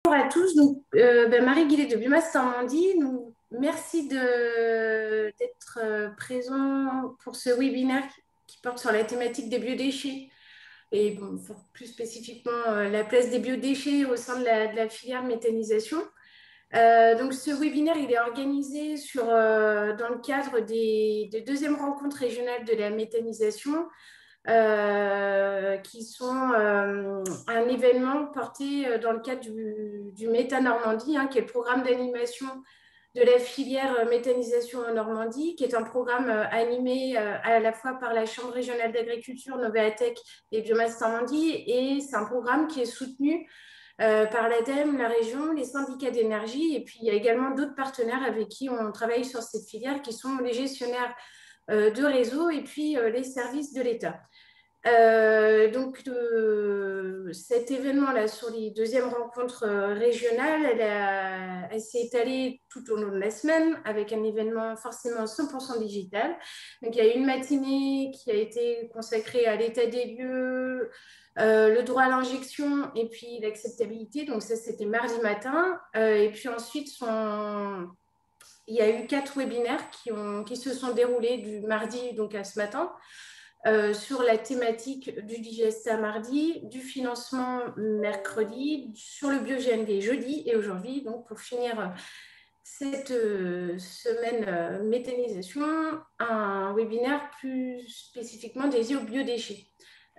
Bonjour à tous, Marie Guillet de Biomasse Normandie. Merci d'être présent pour ce webinaire qui porte sur la thématique des biodéchets et plus spécifiquement la place des biodéchets au sein de la filière méthanisation. Donc ce webinaire il est organisé dans le cadre des deuxièmes rencontres régionales de la méthanisation qui sont un événement porté dans le cadre du Méta Normandie, qui est le programme d'animation de la filière méthanisation en Normandie, qui est un programme animé à la fois par la Chambre régionale d'agriculture, Novéatech et Biomasse Normandie, et c'est un programme qui est soutenu par l'ADEME, la région, les syndicats d'énergie, et puis il y a également d'autres partenaires avec qui on travaille sur cette filière, qui sont les gestionnaires de réseau et puis les services de l'État. Cet événement-là, sur les deuxièmes rencontres régionales, elle s'est étalée tout au long de la semaine avec un événement forcément 100% digital. Donc, il y a eu une matinée qui a été consacrée à l'état des lieux, le droit à l'injection et puis l'acceptabilité. Donc, ça, c'était mardi matin. Et puis ensuite, il y a eu 4 webinaires qui se sont déroulés du mardi donc à ce matin. Sur la thématique du Digesta mardi, du financement mercredi, sur le bio-GNV jeudi et aujourd'hui, donc pour finir cette semaine méthanisation, un webinaire plus spécifiquement dédié aux biodéchets.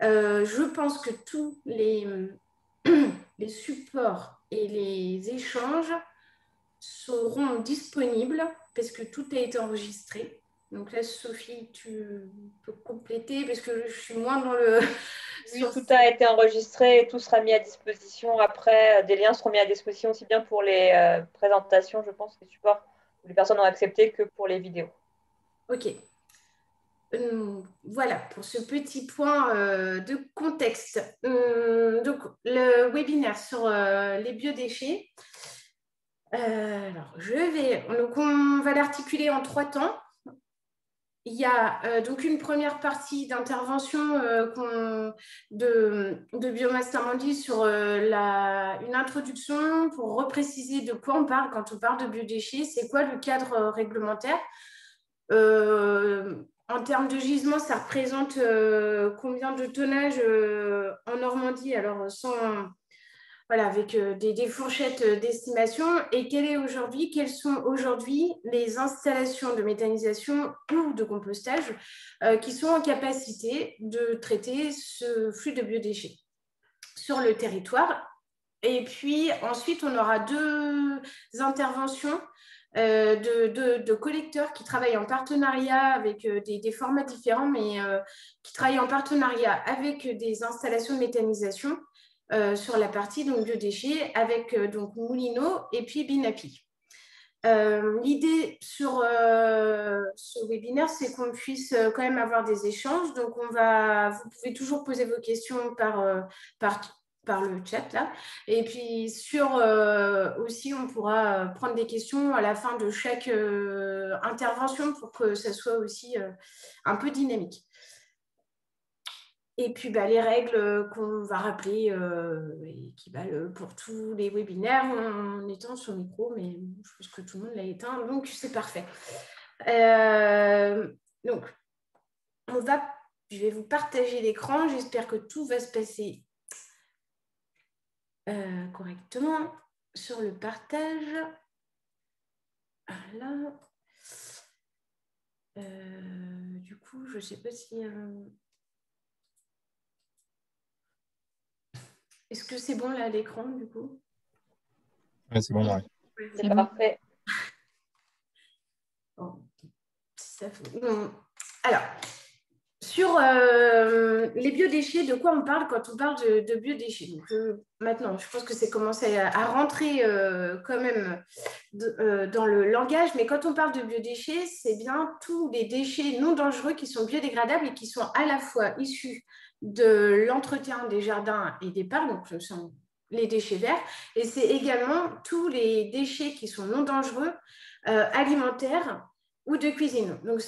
Je pense que tous les supports et les échanges seront disponibles parce que tout a été enregistré. Donc là, Sophie, tu peux compléter parce que je suis moins dans le... Oui, tout a été enregistré et tout sera mis à disposition après. Des liens seront mis à disposition aussi bien pour les présentations, je pense, les supports où les personnes ont accepté que pour les vidéos. Ok. Voilà pour ce petit point de contexte. Donc, le webinaire sur les biodéchets. Donc on va l'articuler en 3 temps. Il y a donc une première partie d'intervention de Biomasse Normandie sur une introduction pour repréciser de quoi on parle quand on parle de biodéchets, c'est quoi le cadre réglementaire. En termes de gisement, ça représente combien de tonnage en Normandie, alors voilà, avec des fourchettes d'estimation, et quelles sont aujourd'hui les installations de méthanisation ou de compostage qui sont en capacité de traiter ce flux de biodéchets sur le territoire. Et puis ensuite, on aura 2 interventions de collecteurs qui travaillent en partenariat avec des formats différents, mais qui travaillent en partenariat avec des installations de méthanisation sur la partie donc, biodéchets avec donc Moulineau et puis Binapi. L'idée sur ce webinaire, c'est qu'on puisse quand même avoir des échanges. Donc, vous pouvez toujours poser vos questions par le chat là. Et puis aussi, on pourra prendre des questions à la fin de chaque intervention pour que ça soit aussi un peu dynamique. Et puis, les règles qu'on va rappeler et qui valent pour tous les webinaires en étant sur le micro, mais je pense que tout le monde l'a éteint, donc c'est parfait. Donc, je vais vous partager l'écran. J'espère que tout va se passer correctement sur le partage. Voilà. Du coup, je ne sais pas si... Est-ce que c'est bon là à l'écran du coup? Oui, c'est bon, Marie. C'est parfait. Bon. Alors, sur les biodéchets, de quoi on parle quand on parle de biodéchets? Donc, maintenant, je pense que c'est commencé à rentrer quand même dans le langage, mais quand on parle de biodéchets, c'est bien tous les déchets non dangereux qui sont biodégradables et qui sont à la fois issus de l'entretien des jardins et des parcs, donc ce sont les déchets verts, et c'est également tous les déchets qui sont non dangereux, alimentaires, ou de cuisine. Donc,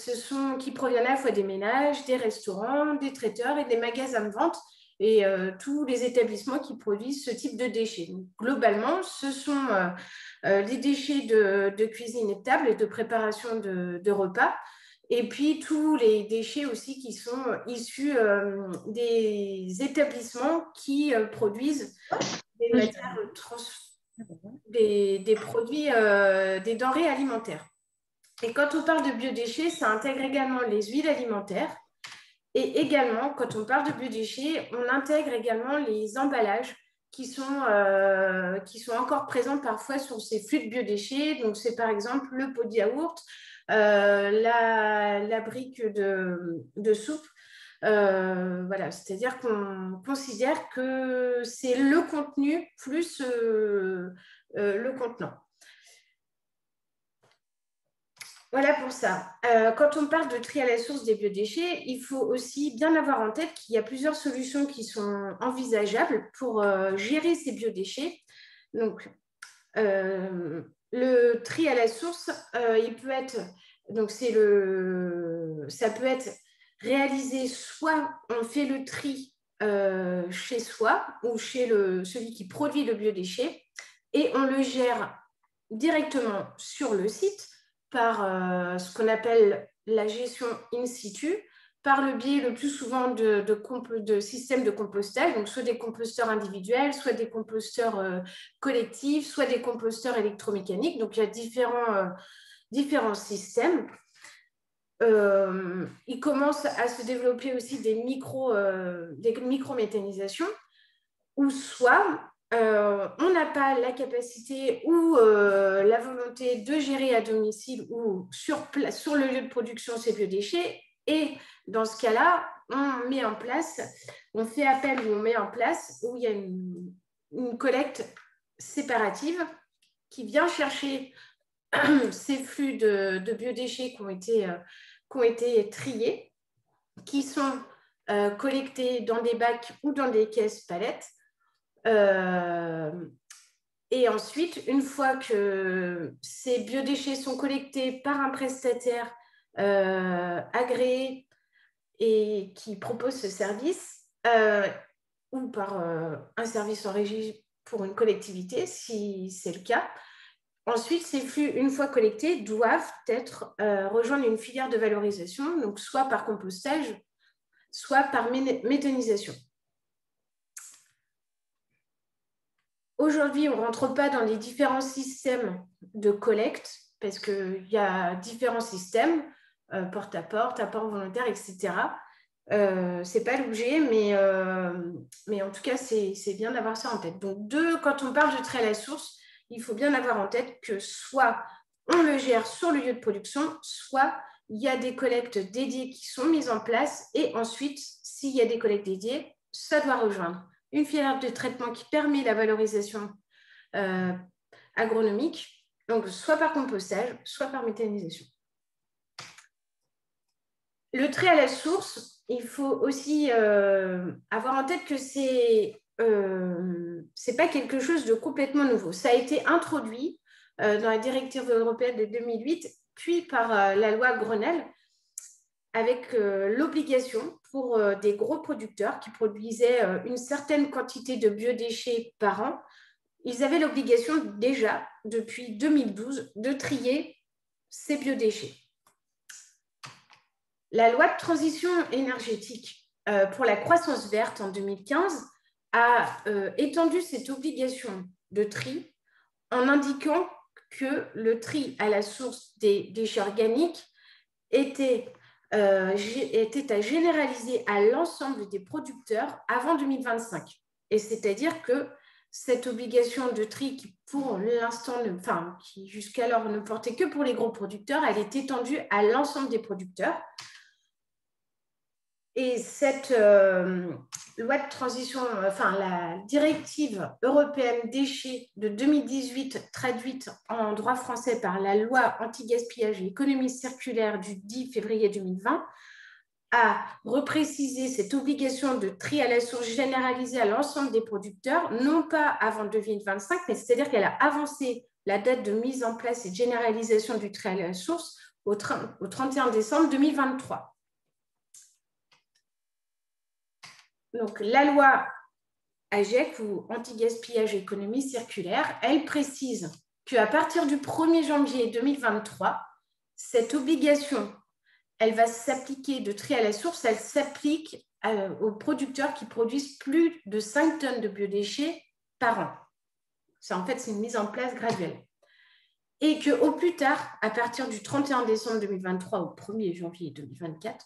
qui proviennent à la fois des ménages, des restaurants, des traiteurs et des magasins de vente et tous les établissements qui produisent ce type de déchets. Donc, globalement, ce sont les déchets de cuisine et de table et de préparation de repas, et puis tous les déchets aussi qui sont issus des établissements qui produisent des matières des produits, des denrées alimentaires. Et quand on parle de biodéchets, ça intègre également les huiles alimentaires. Et également, quand on parle de biodéchets, on intègre également les emballages qui sont encore présents parfois sur ces flux de biodéchets. Donc, c'est par exemple le pot de yaourt, la brique de soupe. Voilà, c'est-à-dire qu'on considère que c'est le contenu plus le contenant. Voilà pour ça. Quand on parle de tri à la source des biodéchets, il faut aussi bien avoir en tête qu'il y a plusieurs solutions qui sont envisageables pour gérer ces biodéchets. Donc, le tri à la source, il peut être, donc ça peut être réalisé soit on fait le tri chez soi ou chez celui qui produit le biodéchet et on le gère directement sur le site par ce qu'on appelle la gestion in situ, par le biais le plus souvent de systèmes de compostage, donc soit des composteurs individuels, soit des composteurs collectifs, soit des composteurs électromécaniques. Donc, il y a différents systèmes. Il commence à se développer aussi des micro-méthanisations, où soit on n'a pas la capacité ou la volonté de gérer à domicile ou sur le lieu de production ces biodéchets. Et dans ce cas-là, on fait appel ou on met en place où il y a une collecte séparative qui vient chercher ces flux de biodéchets qui ont été triés, qui sont collectés dans des bacs ou dans des caisses palettes. Et ensuite, une fois que ces biodéchets sont collectés par un prestataire agréé et qui propose ce service, ou par un service en régie pour une collectivité, si c'est le cas, ensuite, ces flux, une fois collectés, doivent rejoindre une filière de valorisation, donc soit par compostage, soit par méthanisation. Aujourd'hui, on ne rentre pas dans les différents systèmes de collecte parce qu'il y a différents systèmes, porte-à-porte, apport volontaire, etc. Ce n'est pas l'objet, mais en tout cas, c'est bien d'avoir ça en tête. Donc, quand on parle de tri à la source, il faut bien avoir en tête que soit on le gère sur le lieu de production, soit il y a des collectes dédiées qui sont mises en place et ensuite, s'il y a des collectes dédiées, ça doit rejoindre une filière de traitement qui permet la valorisation agronomique, donc soit par compostage, soit par méthanisation. Le tri à la source, il faut aussi avoir en tête que c'est pas quelque chose de complètement nouveau. Ça a été introduit dans la directive européenne de 2008, puis par la loi Grenelle, avec l'obligation pour des gros producteurs qui produisaient une certaine quantité de biodéchets par an. Ils avaient l'obligation déjà, depuis 2012, de trier ces biodéchets. La loi de transition énergétique pour la croissance verte en 2015 a étendu cette obligation de tri en indiquant que le tri à la source des déchets organiques était à généraliser à l'ensemble des producteurs avant 2025. Et c'est-à-dire que cette obligation de tri qui, pour l'instant, qui jusqu'alors ne portait que pour les gros producteurs, elle est étendue à l'ensemble des producteurs. Et cette loi de transition, la directive européenne déchets de 2018, traduite en droit français par la loi anti-gaspillage et économie circulaire du 10 février 2020, a reprécisé cette obligation de tri à la source généralisée à l'ensemble des producteurs, non pas avant 2025, mais c'est-à-dire qu'elle a avancé la date de mise en place et de généralisation du tri à la source au 31 décembre 2023. donc la loi AGEC ou anti-gaspillage économie circulaire, elle précise qu'à partir du 1er janvier 2023, cette obligation, elle va s'appliquer de tri à la source, elle s'applique aux producteurs qui produisent plus de 5 tonnes de biodéchets par an. En fait, c'est une mise en place graduelle. Et qu'au plus tard, à partir du 31 décembre 2023 au 1er janvier 2024,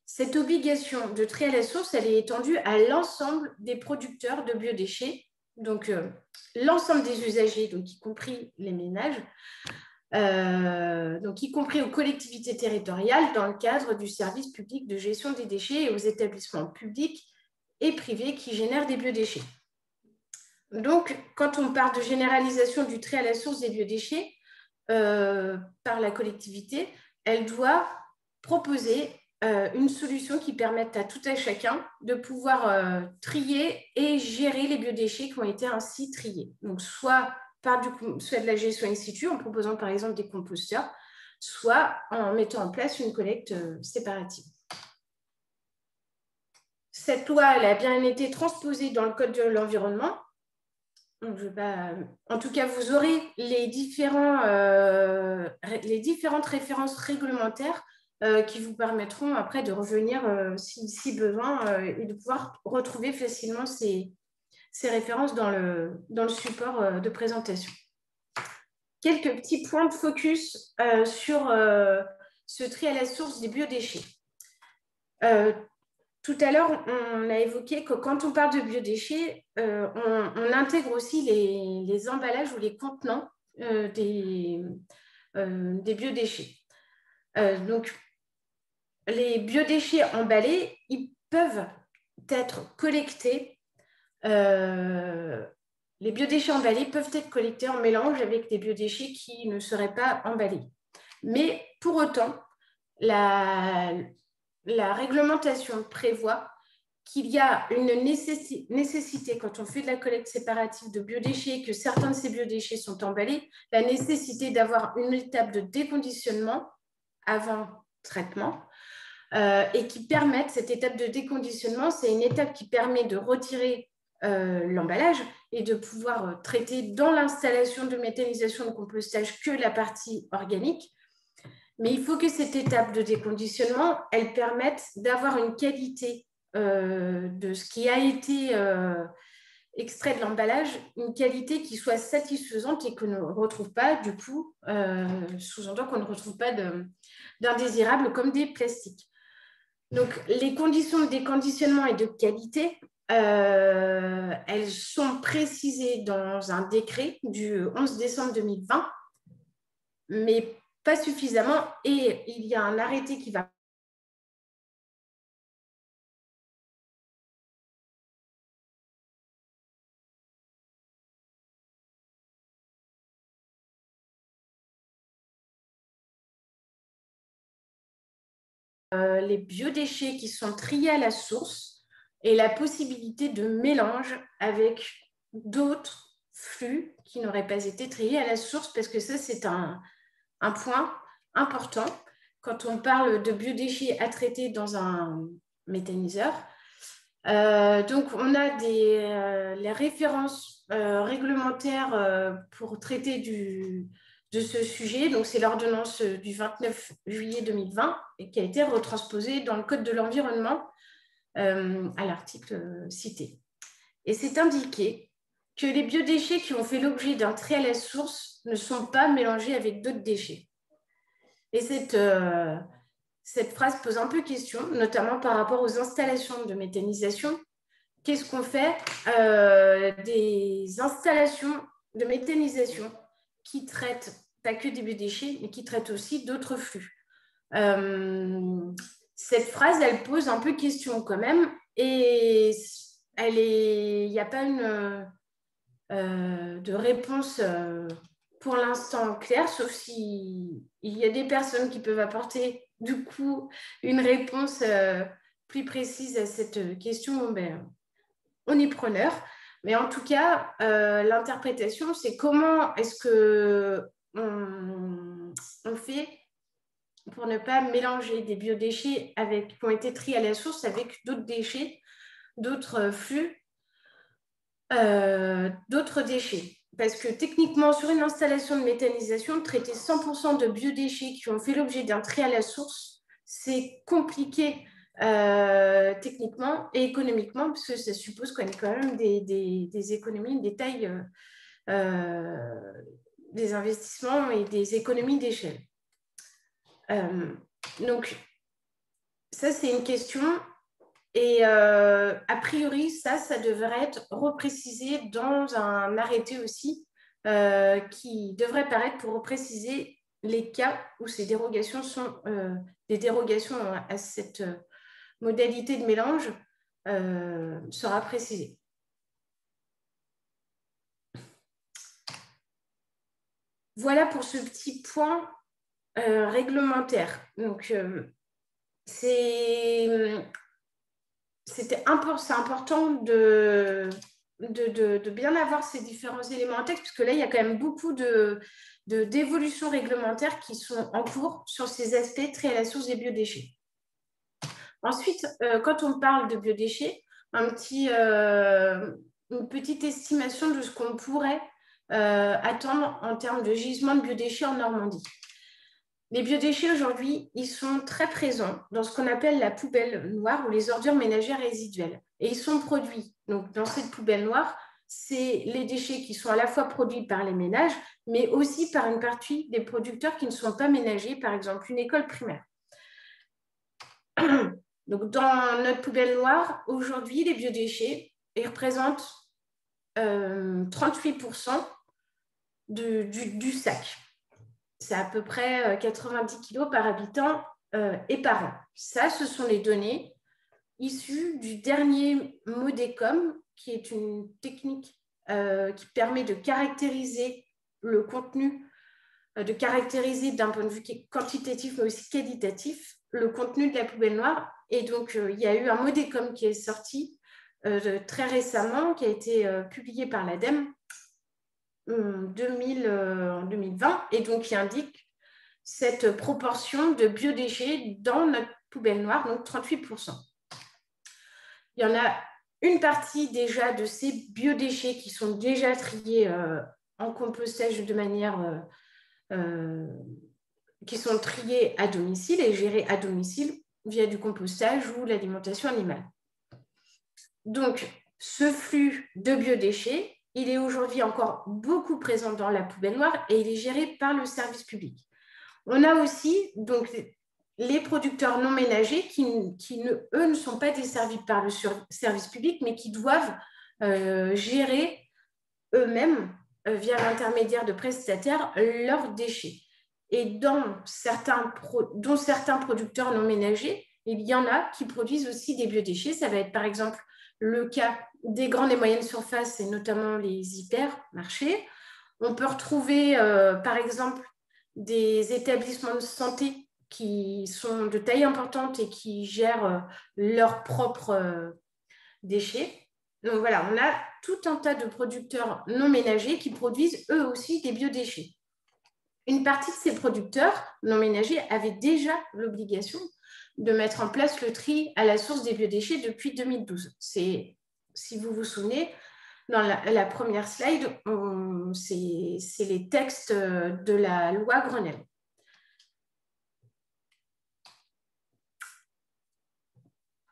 cette obligation de tri à la source, elle est étendue à l'ensemble des producteurs de biodéchets, donc l'ensemble des usagers, donc y compris les ménages, donc y compris aux collectivités territoriales dans le cadre du service public de gestion des déchets et aux établissements publics et privés qui génèrent des biodéchets. Donc, quand on parle de généralisation du tri à la source des biodéchets par la collectivité, elle doit proposer une solution qui permette à tout à chacun de pouvoir trier et gérer les biodéchets qui ont été ainsi triés. Donc, soit de la gestion in situ, en proposant par exemple des composteurs, soit en mettant en place une collecte séparative. Cette loi, elle a bien été transposée dans le Code de l'environnement. Donc, en tout cas, vous aurez les différentes références réglementaires qui vous permettront après de revenir, si besoin, et de pouvoir retrouver facilement ces références dans le support de présentation. Quelques petits points de focus sur ce tri à la source des biodéchets. Tout à l'heure, on a évoqué que quand on parle de biodéchets, on intègre aussi les emballages ou les contenants des biodéchets. Donc, les biodéchets emballés, ils peuvent être collectés. Les biodéchets emballés peuvent être collectés en mélange avec des biodéchets qui ne seraient pas emballés. Mais pour autant, la réglementation prévoit qu'il y a une nécessité, quand on fait de la collecte séparative de biodéchets, que certains de ces biodéchets sont emballés, la nécessité d'avoir une étape de déconditionnement avant traitement et qui permette, cette étape de déconditionnement, c'est une étape qui permet de retirer l'emballage et de pouvoir traiter dans l'installation de méthanisation de compostage que la partie organique. Mais il faut que cette étape de déconditionnement, elle permette d'avoir une qualité de ce qui a été extrait de l'emballage, une qualité qui soit satisfaisante et qu'on ne retrouve pas, du coup, sous-entend qu'on ne retrouve pas d'indésirables comme des plastiques. Donc, les conditions de déconditionnement et de qualité, elles sont précisées dans un décret du 11 décembre 2020, mais pas suffisamment, et il y a un arrêté qui va les biodéchets qui sont triés à la source et la possibilité de mélange avec d'autres flux qui n'auraient pas été triés à la source, parce que ça, c'est un point important quand on parle de biodéchets à traiter dans un méthaniseur. Donc, on a les références réglementaires pour traiter de ce sujet. Donc, c'est l'ordonnance du 29 juillet 2020 et qui a été retransposée dans le Code de l'environnement à l'article cité. Et c'est indiqué que les biodéchets qui ont fait l'objet d'un tri à la source ne sont pas mélangés avec d'autres déchets. Et cette phrase pose un peu question, notamment par rapport aux installations de méthanisation. Qu'est-ce qu'on fait des installations de méthanisation qui traitent pas que des biodéchets, mais qui traitent aussi d'autres flux? Cette phrase, elle pose un peu question quand même, et il n'y a pas de réponse pour l'instant claire, sauf s'il y a des personnes qui peuvent apporter du coup une réponse plus précise à cette question. On est preneur. Mais en tout cas, l'interprétation, c'est comment est-ce qu'on fait pour ne pas mélanger des biodéchets qui ont été triés à la source avec d'autres déchets, d'autres flux, d'autres déchets. Parce que techniquement, sur une installation de méthanisation, traiter 100% de biodéchets qui ont fait l'objet d'un tri à la source, c'est compliqué techniquement et économiquement, parce que ça suppose qu'on ait quand même des économies, des tailles, des investissements et des économies d'échelle. Donc, ça, c'est une question. Et a priori, ça devrait être reprécisé dans un arrêté aussi qui devrait paraître pour repréciser les cas où ces dérogations sont des dérogations à cette modalité de mélange sera précisée. Voilà pour ce petit point réglementaire. Donc, c'est important de bien avoir ces différents éléments en texte, parce que là, il y a quand même beaucoup d'évolutions réglementaires qui sont en cours sur ces aspects très à la source des biodéchets. Ensuite, quand on parle de biodéchets, une petite estimation de ce qu'on pourrait attendre en termes de gisement de biodéchets en Normandie. Les biodéchets aujourd'hui, ils sont très présents dans ce qu'on appelle la poubelle noire ou les ordures ménagères résiduelles. Et ils sont produits. Donc, dans cette poubelle noire, c'est les déchets qui sont à la fois produits par les ménages, mais aussi par une partie des producteurs qui ne sont pas ménagers, par exemple une école primaire. Donc, dans notre poubelle noire, aujourd'hui, les biodéchets, ils représentent 38% du sac. C'est à peu près 90 kg par habitant et par an. Ça, ce sont les données issues du dernier Modécom, qui est une technique qui permet de caractériser le contenu, de caractériser d'un point de vue quantitatif, mais aussi qualitatif, le contenu de la poubelle noire. Et donc, il y a eu un Modécom qui est sorti très récemment, qui a été publié par l'ADEME, en 2020, et donc qui indique cette proportion de biodéchets dans notre poubelle noire, donc 38%. Il y en a une partie déjà de ces biodéchets qui sont déjà triés en compostage de manière qui sont triés à domicile et gérés à domicile via du compostage ou l'alimentation animale. Donc, ce flux de biodéchets, il est aujourd'hui encore beaucoup présent dans la poubelle noire et il est géré par le service public. On a aussi donc, les producteurs non ménagers qui eux, ne sont pas desservis par le service public, mais qui doivent gérer eux-mêmes, via l'intermédiaire de prestataires, leurs déchets. Et dont certains producteurs non ménagers, il y en a qui produisent aussi des biodéchets. Ça va être par exemple le cas des grandes et moyennes surfaces, et notamment les hypermarchés. On peut retrouver, par exemple, des établissements de santé qui sont de taille importante et qui gèrent leurs propres déchets. Donc voilà, on a tout un tas de producteurs non ménagers qui produisent eux aussi des biodéchets. Une partie de ces producteurs non ménagers avaient déjà l'obligation de mettre en place le tri à la source des biodéchets depuis 2012. Si vous vous souvenez, dans la première slide, c'est les textes de la loi Grenelle.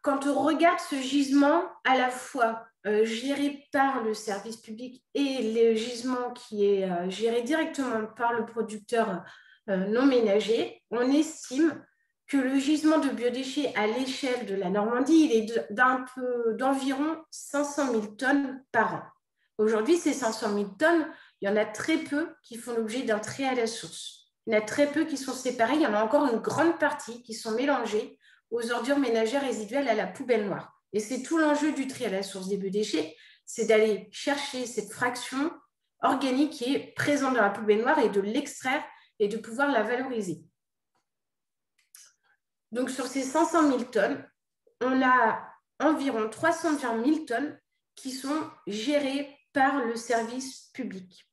Quand on regarde ce gisement à la fois géré par le service public et le gisement qui est géré directement par le producteur non ménager, on estime que le gisement de biodéchets à l'échelle de la Normandie, il est d'environ 500 000 tonnes par an. Aujourd'hui, ces 500 000 tonnes, il y en a très peu qui font l'objet d'un tri à la source. Il y en a très peu qui sont séparés. Il y en a encore une grande partie qui sont mélangées aux ordures ménagères résiduelles à la poubelle noire. Et c'est tout l'enjeu du tri à la source des biodéchets, c'est d'aller chercher cette fraction organique qui est présente dans la poubelle noire et de l'extraire et de pouvoir la valoriser. Donc, sur ces 500 000 tonnes, on a environ 320 000 tonnes qui sont gérées par le service public.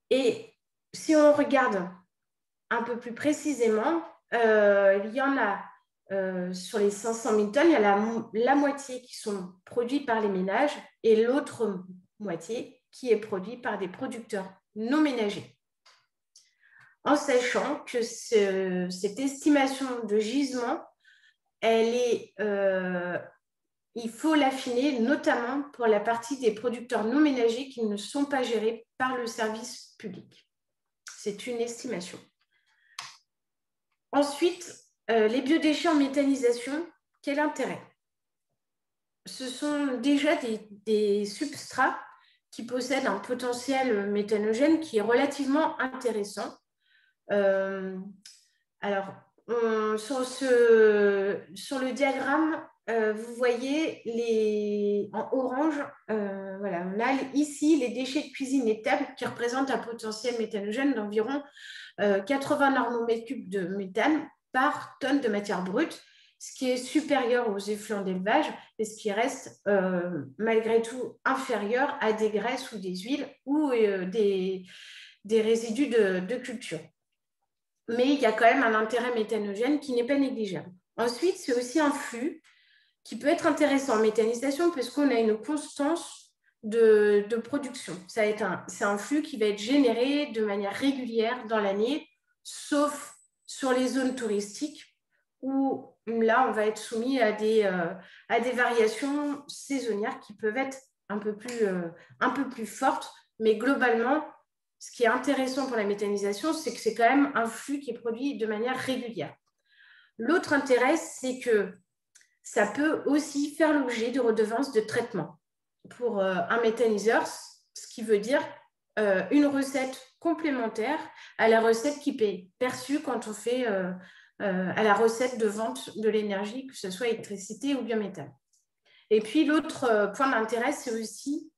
Et si on regarde un peu plus précisément, il y en a sur les 500 000 tonnes, il y a la moitié qui sont produits par les ménages et l'autre moitié qui est produite par des producteurs non ménagers. En sachant que cette estimation de gisement, il faut l'affiner notamment pour la partie des producteurs non ménagers qui ne sont pas gérés par le service public. C'est une estimation. Ensuite, les biodéchets en méthanisation, quel intérêt? Ce sont déjà des substrats qui possèdent un potentiel méthanogène qui est relativement intéressant. Alors, sur le diagramme, vous voyez en orange, voilà, on a ici les déchets de cuisine et de table qui représentent un potentiel méthanogène d'environ 80 normomètres cubes de méthane par tonne de matière brute, ce qui est supérieur aux effluents d'élevage et ce qui reste malgré tout inférieur à des graisses ou des huiles ou des résidus de culture. Mais il y a quand même un intérêt méthanogène qui n'est pas négligeable. Ensuite, c'est aussi un flux qui peut être intéressant en méthanisation parce qu'on a une constance de production. C'est un flux qui va être généré de manière régulière dans l'année, sauf sur les zones touristiques où là, on va être soumis à des variations saisonnières qui peuvent être un peu plus fortes, mais globalement, ce qui est intéressant pour la méthanisation, c'est que c'est quand même un flux qui est produit de manière régulière. L'autre intérêt, c'est que ça peut aussi faire l'objet de redevances de traitement pour un méthaniseur, ce qui veut dire une recette complémentaire à la recette qui est perçue quand on fait à la recette de vente de l'énergie, que ce soit électricité ou biométhane. Et puis l'autre point d'intérêt, c'est aussi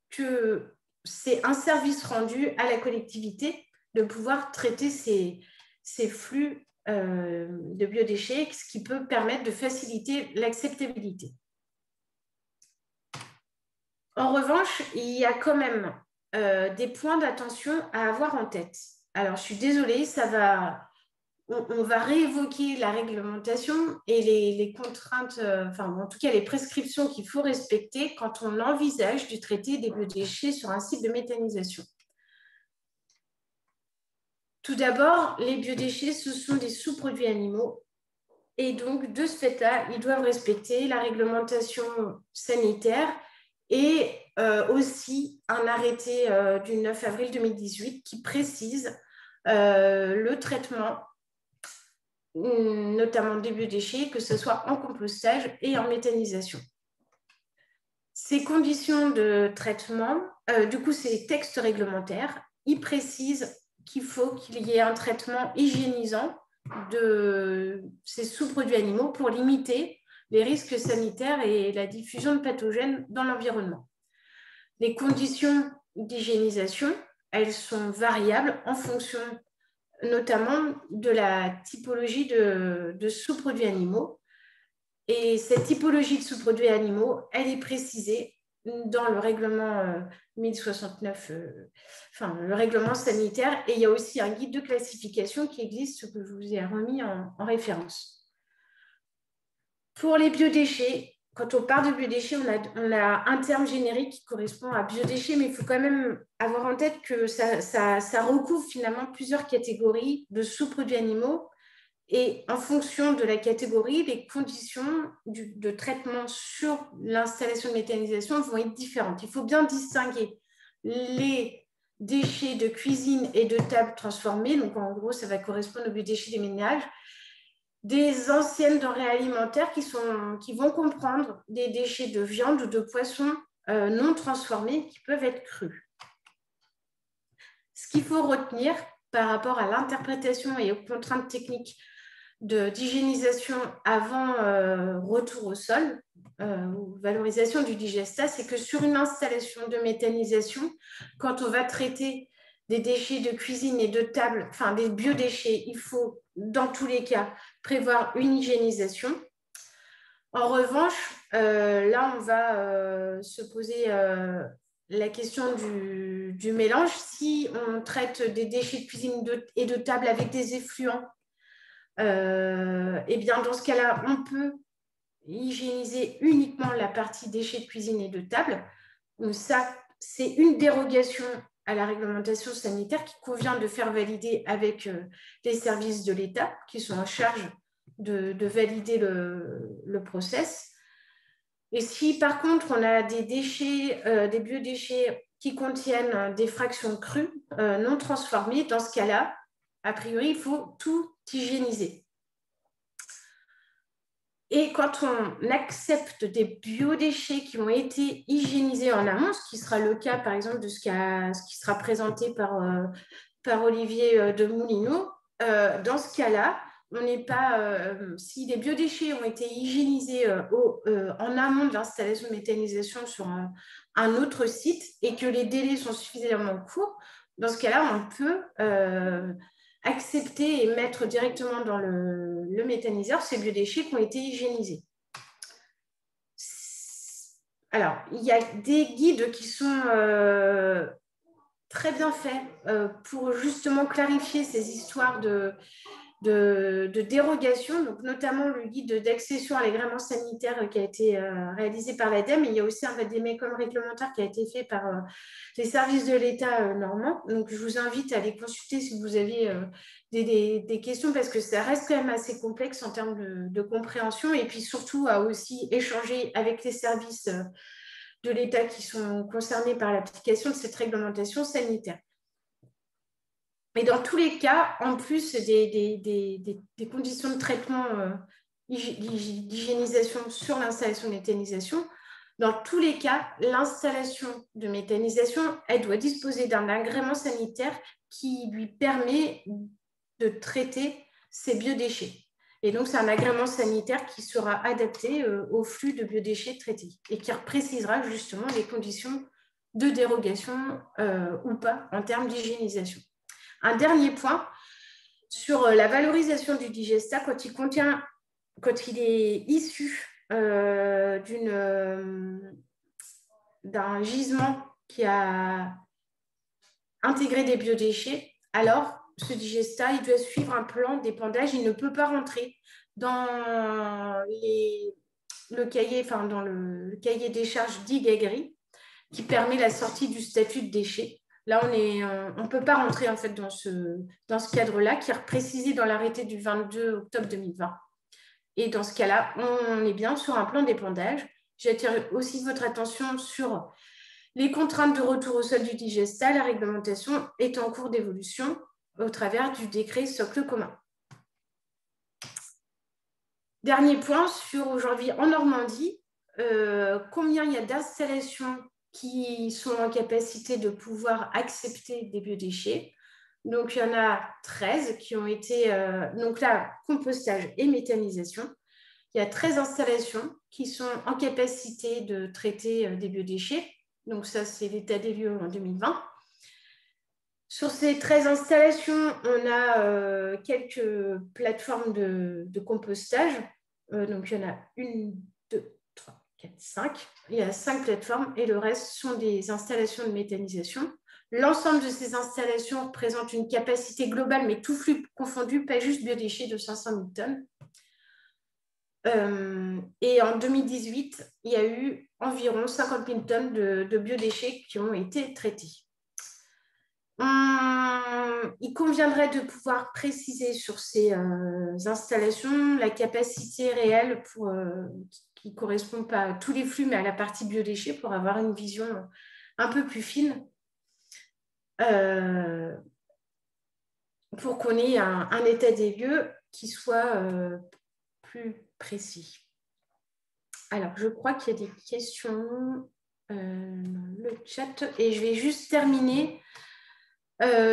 que c'est un service rendu à la collectivité de pouvoir traiter ces flux de biodéchets, ce qui peut permettre de faciliter l'acceptabilité. En revanche, il y a quand même des points d'attention à avoir en tête. Alors, je suis désolée, on va réévoquer la réglementation et les contraintes, en tout cas les prescriptions qu'il faut respecter quand on envisage de traiter des biodéchets sur un site de méthanisation. Tout d'abord, les biodéchets, ce sont des sous-produits animaux et donc de ce fait-là, ils doivent respecter la réglementation sanitaire et aussi un arrêté du 9 avril 2018 qui précise le traitement notamment des biodéchets, que ce soit en compostage et en méthanisation. Ces conditions de traitement, du coup, ces textes réglementaires, ils précisent qu'il faut qu'il y ait un traitement hygiénisant de ces sous-produits animaux pour limiter les risques sanitaires et la diffusion de pathogènes dans l'environnement. Les conditions d'hygiénisation, elles sont variables en fonction notamment de la typologie de sous-produits animaux. Et cette typologie de sous-produits animaux, elle est précisée dans le règlement 1069, le règlement sanitaire. Et il y a aussi un guide de classification qui existe, que je vous ai remis en référence. Pour les biodéchets, quand on parle de biodéchets, on a un terme générique qui correspond à biodéchets, mais il faut quand même avoir en tête que ça recouvre finalement plusieurs catégories de sous-produits animaux. Et en fonction de la catégorie, les conditions de traitement sur l'installation de méthanisation vont être différentes. Il faut bien distinguer les déchets de cuisine et de table transformés. Donc, en gros, ça va correspondre aux biodéchets des ménages. Des anciennes denrées alimentaires qui vont comprendre des déchets de viande ou de poisson non transformés qui peuvent être crus. Ce qu'il faut retenir par rapport à l'interprétation et aux contraintes techniques d'hygiénisation avant retour au sol ou valorisation du digestat, c'est que sur une installation de méthanisation, quand on va traiter des déchets de cuisine et de table, enfin des biodéchets, il faut dans tous les cas prévoir une hygiénisation. En revanche, là on va se poser la question du mélange. Si on traite des déchets de cuisine et de table avec des effluents, eh bien, dans ce cas-là, on peut hygiéniser uniquement la partie déchets de cuisine et de table. Donc ça, c'est une dérogation à la réglementation sanitaire qu'il convient de faire valider avec les services de l'État qui sont en charge de valider le process. Et si par contre on a des déchets, des biodéchets qui contiennent des fractions crues non transformées, dans ce cas-là, a priori, il faut tout hygiéniser. Et quand on accepte des biodéchets qui ont été hygiénisés en amont, ce qui sera le cas par exemple de ce qui sera présenté par Olivier de Moulineau, dans ce cas-là, on n'est pas, si les biodéchets ont été hygiénisés en amont de l'installation de méthanisation sur un autre site et que les délais sont suffisamment courts, dans ce cas-là, on peut accepter et mettre directement dans le méthaniseur ces biodéchets qui ont été hygiénisés. Alors, il y a des guides qui sont très bien faits pour justement clarifier ces histoires de dérogation, donc notamment le guide d'accession à l'agrément sanitaire qui a été réalisé par l'ADEME. Il y a aussi un vadémécum réglementaire qui a été fait par les services de l'État normand. Donc, je vous invite à les consulter si vous avez des questions, parce que ça reste quand même assez complexe en termes de compréhension, et puis surtout à aussi échanger avec les services de l'État qui sont concernés par l'application de cette réglementation sanitaire. Et dans tous les cas, en plus des conditions de traitement d'hygiénisation sur l'installation de méthanisation, dans tous les cas, l'installation de méthanisation, elle doit disposer d'un agrément sanitaire qui lui permet de traiter ces biodéchets. Et donc, c'est un agrément sanitaire qui sera adapté au flux de biodéchets traités et qui précisera justement les conditions de dérogation ou pas en termes d'hygiénisation. Un dernier point sur la valorisation du digestat, quand il est issu d'un gisement qui a intégré des biodéchets, alors ce digestat, il doit suivre un plan d'épandage. Il ne peut pas rentrer dans le cahier des charges d'IGAGRI qui permet la sortie du statut de déchet. Là, on ne peut pas rentrer en fait dans ce cadre-là qui est précisé dans l'arrêté du 22 octobre 2020. Et dans ce cas-là, on est bien sur un plan d'épandage. J'attire aussi votre attention sur les contraintes de retour au sol du digestat. La réglementation est en cours d'évolution au travers du décret socle commun. Dernier point sur aujourd'hui en Normandie, combien il y a d'installations qui sont en capacité de pouvoir accepter des biodéchets. Donc, il y en a 13 qui ont été, donc là, compostage et méthanisation. Il y a 13 installations qui sont en capacité de traiter des biodéchets. Donc, ça, c'est l'état des lieux en 2020. Sur ces 13 installations, on a quelques plateformes de compostage. Donc, il y en a 1, 2, 3, 4, 5. Il y a 5 plateformes et le reste sont des installations de méthanisation. L'ensemble de ces installations représente une capacité globale, mais tout flux confondu, pas juste biodéchets, de 500 000 tonnes. Et en 2018, il y a eu environ 50 000 tonnes de biodéchets qui ont été traités. Il conviendrait de pouvoir préciser sur ces installations la capacité réelle qui ne correspond pas à tous les flux, mais à la partie biodéchets pour avoir une vision un peu plus fine, pour qu'on ait un état des lieux qui soit plus précis. Alors, je crois qu'il y a des questions dans le chat et je vais juste terminer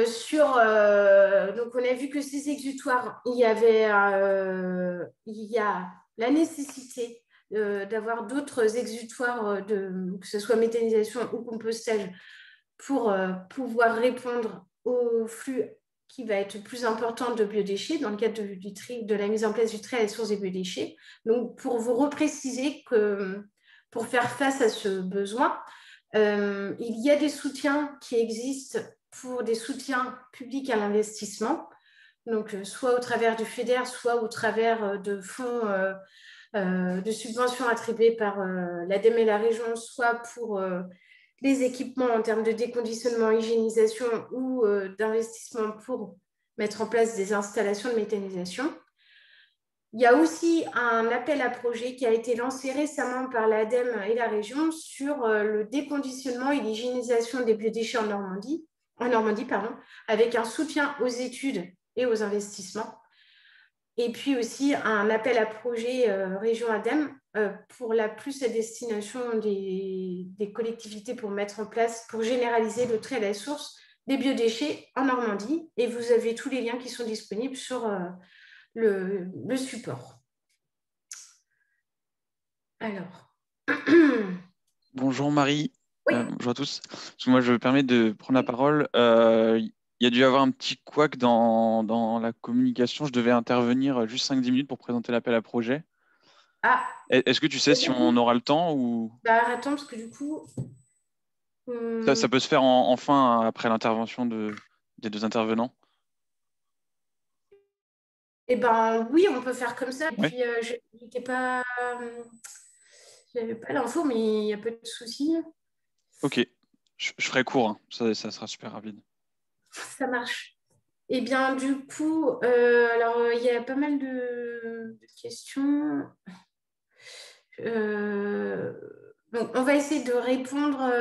sur... donc, on a vu que ces exutoires, il y a la nécessité d'avoir d'autres exutoires, que ce soit méthanisation ou compostage, pour pouvoir répondre au flux qui va être plus important de biodéchets dans le cadre de la mise en place du tri à la source des biodéchets. Donc, pour vous repréciser que pour faire face à ce besoin, Il y a des soutiens qui existent pour des soutiens publics à l'investissement, donc soit au travers du FEDER, soit au travers de fonds de subventions attribuées par l'ADEME et la région, soit pour les équipements en termes de déconditionnement, hygiénisation ou d'investissement pour mettre en place des installations de méthanisation. Il y a aussi un appel à projet qui a été lancé récemment par l'ADEME et la région sur le déconditionnement et l'hygiénisation des biodéchets en Normandie, avec un soutien aux études et aux investissements. Et puis aussi un appel à projet région ADEME pour la plus à destination des collectivités pour mettre en place, pour généraliser le trait à la source des biodéchets en Normandie. Et vous avez tous les liens qui sont disponibles sur le support. Alors. Bonjour Marie. Oui. Bonjour à tous. Moi, je me permets de prendre la parole. Il y a dû y avoir un petit couac dans la communication. Je devais intervenir juste 5-10 minutes pour présenter l'appel à projet. Ah. Est-ce que tu sais si on aura le temps ou... Attends, parce que du coup... Ça peut se faire enfin après l'intervention des deux intervenants. Eh bien, oui, on peut faire comme ça. Et ouais. puis, je n'avais pas l'info, mais il n'y a pas de souci. Ok, je ferai court. Hein. Ça sera super rapide. Ça marche. Eh bien, du coup, alors, il y a pas mal de questions. Donc, on va essayer de répondre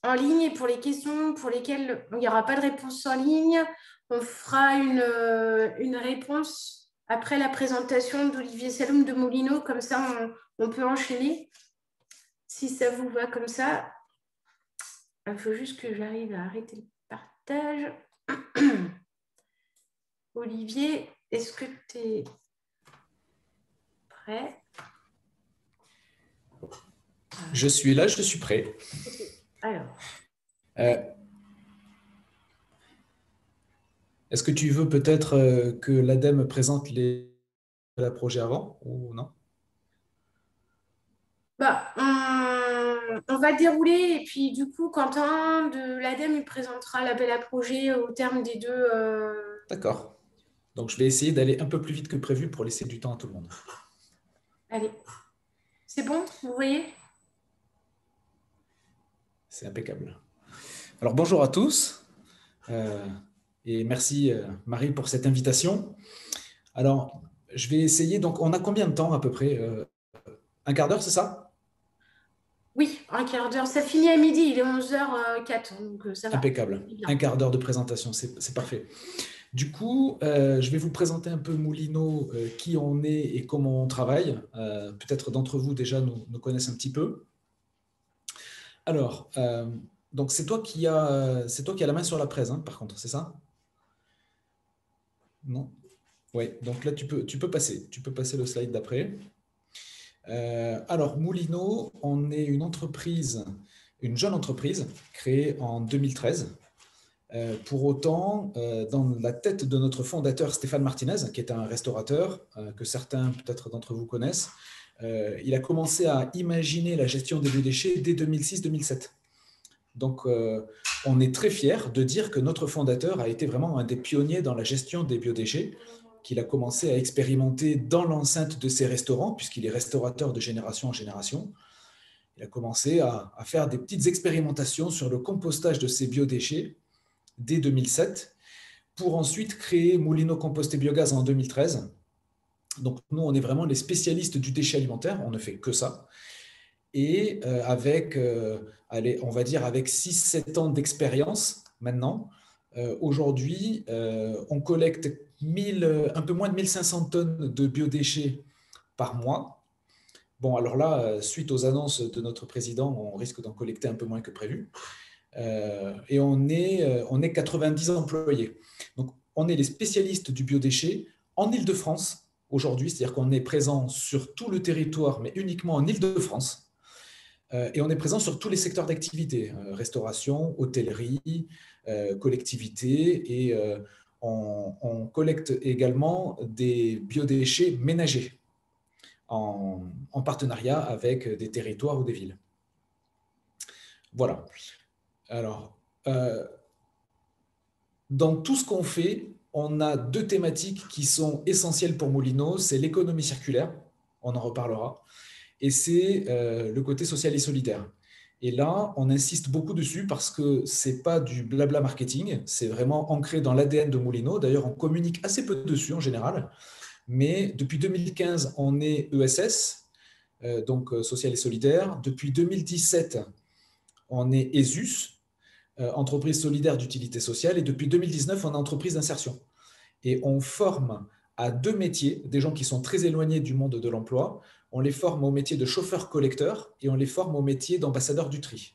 en ligne. Et pour les questions pour lesquelles il n'y aura pas de réponse en ligne, on fera une réponse après la présentation d'Olivier Saloum de Moulineau. Comme ça, on peut enchaîner. Si ça vous va comme ça, il faut juste que j'arrive à arrêter le partage. Olivier, est-ce que tu es prêt? Je suis là, je suis prêt. Alors. Est-ce que tu veux peut-être que l'ADEME présente les projets avant ou non? On va dérouler et puis du coup, Quentin de l'ADEME, il présentera l'appel à projet au terme des deux. D'accord. Donc, je vais essayer d'aller un peu plus vite que prévu pour laisser du temps à tout le monde. Allez. C'est bon, vous voyez? C'est impeccable. Alors, bonjour à tous. Et merci Marie pour cette invitation. Alors, je vais essayer. Donc, on a combien de temps à peu près? Un quart d'heure, c'est ça? Oui, un quart d'heure. Ça finit à midi, il est 11h04, donc ça va. Impeccable. Un quart d'heure de présentation, c'est parfait. Du coup, je vais vous présenter un peu Moulineau, qui on est et comment on travaille. Peut-être d'entre vous déjà nous connaissent un petit peu. Alors, donc c'est toi qui as la main sur la presse, hein, par contre, c'est ça? Non? Oui, donc là tu peux passer le slide d'après. Alors, Moulineau, on est une jeune entreprise créée en 2013. Pour autant, dans la tête de notre fondateur Stéphane Martinez, qui est un restaurateur que certains peut-être d'entre vous connaissent, il a commencé à imaginer la gestion des biodéchets dès 2006-2007. Donc, on est très fiers de dire que notre fondateur a été vraiment un des pionniers dans la gestion des biodéchets, qu'il a commencé à expérimenter dans l'enceinte de ses restaurants, puisqu'il est restaurateur de génération en génération. Il a commencé à faire des petites expérimentations sur le compostage de ces biodéchets dès 2007, pour ensuite créer Moulineau Compost et Biogaz en 2013. Donc, nous, on est vraiment les spécialistes du déchet alimentaire, on ne fait que ça. Et avec, on va dire, avec 6-7 ans d'expérience maintenant, aujourd'hui, on collecte un peu moins de 1500 tonnes de biodéchets par mois. Bon, alors là, suite aux annonces de notre président, on risque d'en collecter un peu moins que prévu. Et on est 90 employés. Donc, on est les spécialistes du biodéchet en Île-de-France aujourd'hui, c'est-à-dire qu'on est présent sur tout le territoire, mais uniquement en Île-de-France. Et on est présent sur tous les secteurs d'activité, restauration, hôtellerie, collectivité, et on collecte également des biodéchets ménagers en partenariat avec des territoires ou des villes. Voilà. Alors, dans tout ce qu'on fait, on a deux thématiques qui sont essentielles pour Moulineau. C'est l'économie circulaire, on en reparlera, et c'est le côté social et solidaire. Et là, on insiste beaucoup dessus parce que ce n'est pas du blabla marketing, c'est vraiment ancré dans l'ADN de Moulineau. D'ailleurs, on communique assez peu dessus en général, mais depuis 2015, on est ESS, donc social et solidaire. Depuis 2017, on est ESUS, entreprise solidaire d'utilité sociale, et depuis 2019, on est entreprise d'insertion. Et on forme à deux métiers, des gens qui sont très éloignés du monde de l'emploi. On les forme au métier de chauffeur-collecteur et on les forme au métier d'ambassadeur du tri.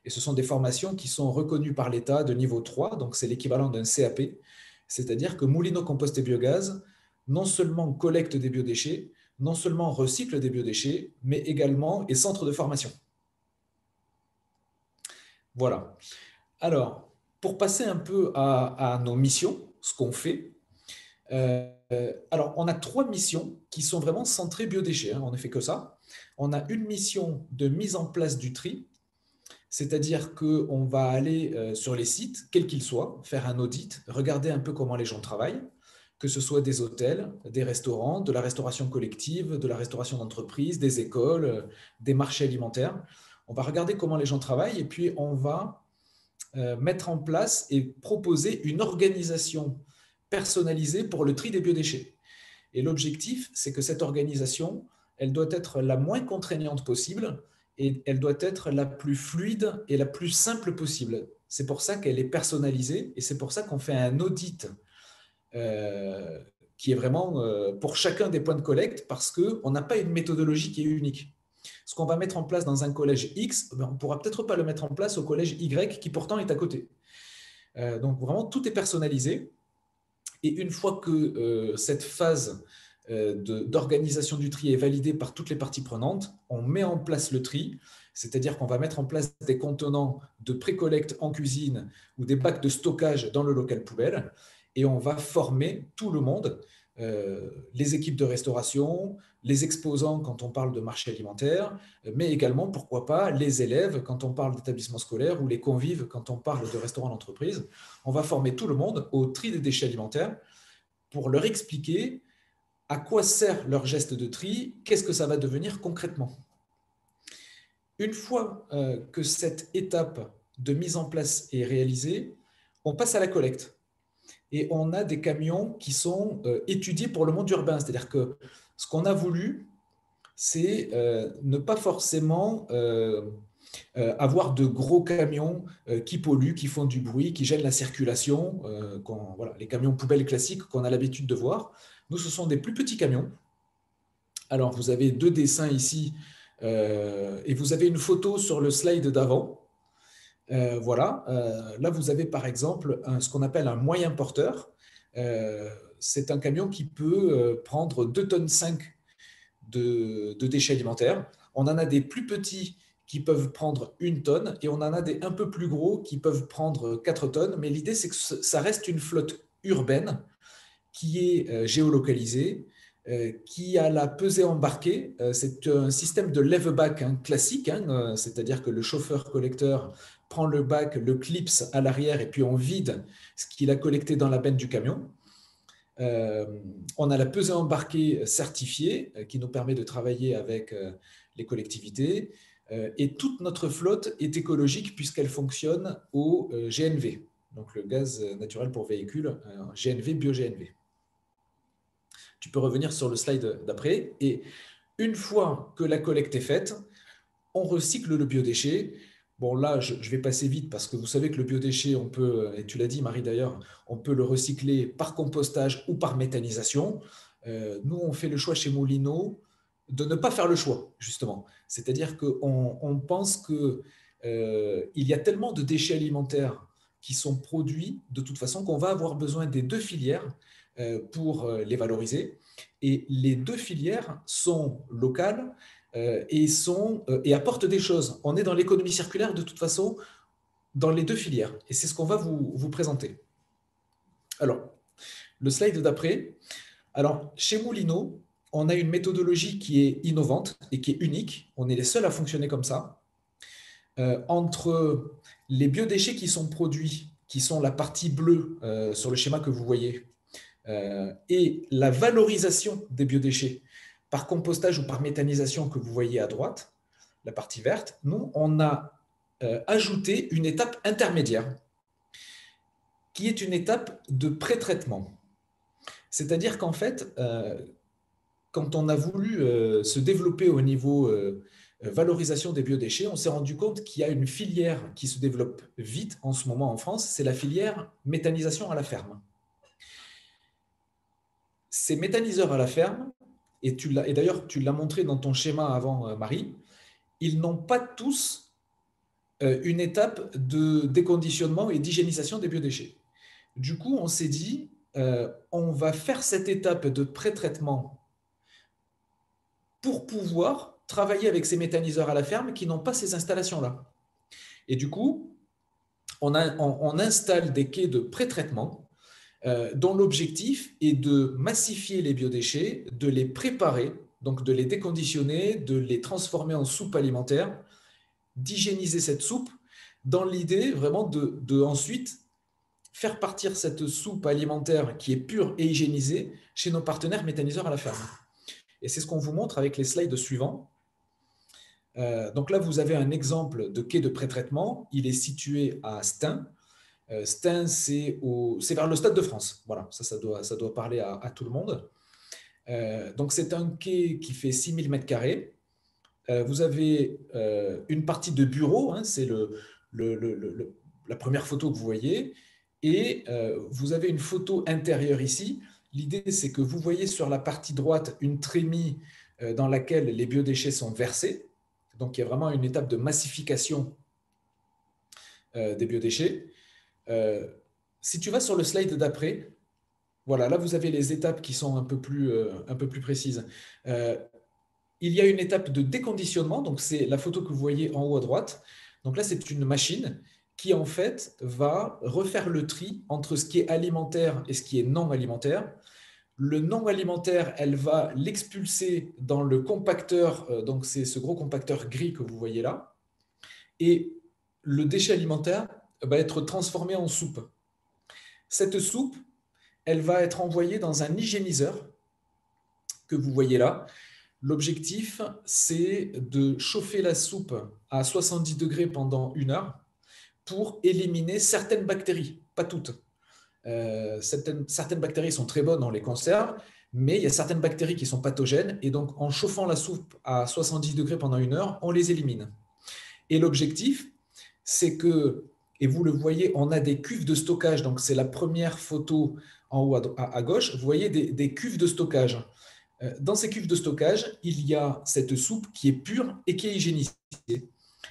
Et ce sont des formations qui sont reconnues par l'État de niveau 3, donc c'est l'équivalent d'un CAP, c'est-à-dire que Moulineau Compost et Biogaz non seulement collecte des biodéchets, non seulement recycle des biodéchets, mais également est centre de formation. Voilà. Alors, pour passer un peu à nos missions, ce qu'on fait, alors on a 3 missions qui sont vraiment centrées biodéchets, hein, on ne fait que ça. On a une mission de mise en place du tri, c'est-à-dire qu'on va aller sur les sites, quels qu'ils soient, faire un audit, regarder un peu comment les gens travaillent, que ce soit des hôtels, des restaurants, de la restauration collective, de la restauration d'entreprise, des écoles, des marchés alimentaires. On va regarder comment les gens travaillent et puis on va mettre en place et proposer une organisation personnalisée pour le tri des biodéchets. Et l'objectif, c'est que cette organisation, elle doit être la moins contraignante possible et elle doit être la plus fluide et la plus simple possible. C'est pour ça qu'elle est personnalisée et c'est pour ça qu'on fait un audit qui est vraiment pour chacun des points de collecte parce qu'on n'a pas une méthodologie qui est unique. Ce qu'on va mettre en place dans un collège X, on ne pourra peut-être pas le mettre en place au collège Y qui pourtant est à côté. Donc vraiment, tout est personnalisé. Et une fois que cette phase d'organisation du tri est validée par toutes les parties prenantes, on met en place le tri, c'est-à-dire qu'on va mettre en place des contenants de pré-collecte en cuisine ou des bacs de stockage dans le local poubelle, et on va former tout le monde, les équipes de restauration, les exposants quand on parle de marché alimentaire, mais également, pourquoi pas, les élèves quand on parle d'établissement scolaire ou les convives quand on parle de restaurant d'entreprise. On va former tout le monde au tri des déchets alimentaires pour leur expliquer à quoi sert leur geste de tri, qu'est-ce que ça va devenir concrètement. Une fois que cette étape de mise en place est réalisée, on passe à la collecte. Et on a des camions qui sont étudiés pour le monde urbain. C'est-à-dire que ce qu'on a voulu, c'est ne pas forcément avoir de gros camions qui polluent, qui font du bruit, qui gênent la circulation, voilà, les camions poubelles classiques qu'on a l'habitude de voir. Nous, ce sont des plus petits camions. Alors, vous avez 2 dessins ici et vous avez une photo sur le slide d'avant. Voilà, là vous avez par exemple ce qu'on appelle un moyen porteur. C'est un camion qui peut prendre 2,5 tonnes de déchets alimentaires. On en a des plus petits qui peuvent prendre 1 tonne et on en a des un peu plus gros qui peuvent prendre 4 tonnes. Mais l'idée, c'est que ça reste une flotte urbaine qui est géolocalisée, qui a la pesée embarquée. C'est un système de leveback classique, c'est-à-dire que le chauffeur-collecteur prend le bac, le clipse à l'arrière et puis on vide ce qu'il a collecté dans la benne du camion. On a la pesée embarquée certifiée qui nous permet de travailler avec les collectivités et toute notre flotte est écologique puisqu'elle fonctionne au GNV, donc le gaz naturel pour véhicules, GNV, bio-GNV. Tu peux revenir sur le slide d'après et une fois que la collecte est faite, on recycle le biodéchet. Bon, là, je vais passer vite parce que vous savez que le biodéchet, on peut, et tu l'as dit Marie d'ailleurs, on peut le recycler par compostage ou par méthanisation. Nous, on fait le choix chez Moulineau de ne pas faire le choix, justement. C'est-à-dire qu'on pense qu'il y a tellement de déchets alimentaires qui sont produits de toute façon qu'on va avoir besoin des 2 filières pour les valoriser. Et les 2 filières sont locales, et apportent des choses. On est dans l'économie circulaire de toute façon dans les 2 filières et c'est ce qu'on va vous présenter. Alors, le slide d'après. Alors, chez Moulineau, on a une méthodologie qui est innovante et qui est unique. On est les seuls à fonctionner comme ça. entre les biodéchets qui sont produits, qui sont la partie bleue sur le schéma que vous voyez, et la valorisation des biodéchets par compostage ou par méthanisation que vous voyez à droite, la partie verte, nous, on a ajouté une étape intermédiaire qui est une étape de pré-traitement. C'est-à-dire qu'en fait, quand on a voulu se développer au niveau valorisation des biodéchets, on s'est rendu compte qu'il y a une filière qui se développe vite en ce moment en France, c'est la filière méthanisation à la ferme. Ces méthaniseurs à la ferme, et d'ailleurs tu l'as montré dans ton schéma avant, Marie, ils n'ont pas tous une étape de déconditionnement et d'hygiénisation des biodéchets. Du coup, on s'est dit, on va faire cette étape de pré-traitement pour pouvoir travailler avec ces méthaniseurs à la ferme qui n'ont pas ces installations-là. Et du coup, on installe des quais de pré-traitement dont l'objectif est de massifier les biodéchets, de les préparer, donc de les déconditionner, de les transformer en soupe alimentaire, d'hygiéniser cette soupe, dans l'idée vraiment de ensuite faire partir cette soupe alimentaire qui est pure et hygiénisée chez nos partenaires méthaniseurs à la ferme. Et c'est ce qu'on vous montre avec les slides suivants. Donc là, vous avez un exemple de quai de pré-traitement. Il est situé à Stein. Stein, c'est vers le Stade de France. Voilà, ça doit parler à tout le monde. Donc c'est un quai qui fait 6000 m². Vous avez une partie de bureau, hein, c'est la première photo que vous voyez, et vous avez une photo intérieure ici. L'idée, c'est que vous voyez sur la partie droite une trémie dans laquelle les biodéchets sont versés. Donc, il y a vraiment une étape de massification des biodéchets. Si tu vas sur le slide d'après, voilà, là, vous avez les étapes qui sont un peu plus précises. Il y a une étape de déconditionnement, donc c'est la photo que vous voyez en haut à droite. Donc là, c'est une machine qui, en fait, va refaire le tri entre ce qui est alimentaire et ce qui est non alimentaire. Le non alimentaire, elle va l'expulser dans le compacteur, donc c'est ce gros compacteur gris que vous voyez là. Et le déchet alimentaire va être transformé en soupe. Cette soupe, elle va être envoyée dans un hygiéniseur que vous voyez là. L'objectif, c'est de chauffer la soupe à 70 degrés pendant 1 heure pour éliminer certaines bactéries, pas toutes. Certaines bactéries sont très bonnes, on les conserve, mais il y a certaines bactéries qui sont pathogènes, et donc en chauffant la soupe à 70 degrés pendant 1 heure, on les élimine. Et l'objectif, c'est que, et vous le voyez, on a des cuves de stockage, donc c'est la première photo en haut à gauche, vous voyez des cuves de stockage. Dans ces cuves de stockage, il y a cette soupe qui est pure et qui est hygiénisée.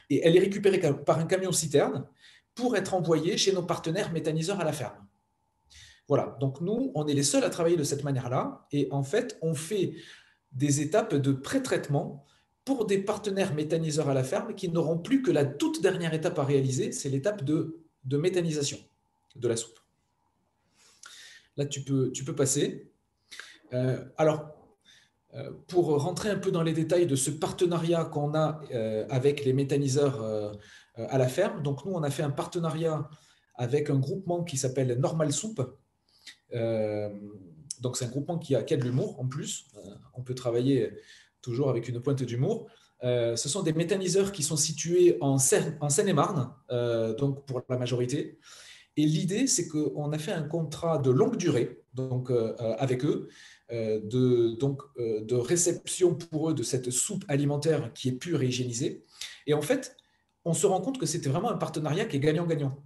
Et elle est récupérée par un camion-citerne pour être envoyée chez nos partenaires méthaniseurs à la ferme. Voilà, donc nous, on est les seuls à travailler de cette manière-là. Et en fait, on fait des étapes de pré-traitement pour des partenaires méthaniseurs à la ferme qui n'auront plus que la toute dernière étape à réaliser, c'est l'étape de méthanisation de la soupe. Là, tu peux passer. Alors, pour rentrer un peu dans les détails de ce partenariat qu'on a avec les méthaniseurs à la ferme, donc nous, on a fait un partenariat avec un groupement qui s'appelle Normal Soup. Donc, c'est un groupement qui a de l'humour en plus. On peut travailler toujours avec une pointe d'humour. Ce sont des méthaniseurs qui sont situés en Seine-et-Marne, donc pour la majorité. Et l'idée, c'est qu'on a fait un contrat de longue durée donc, avec eux, de réception pour eux de cette soupe alimentaire qui est pure et hygiénisée. Et en fait, on se rend compte que c'était vraiment un partenariat qui est gagnant-gagnant.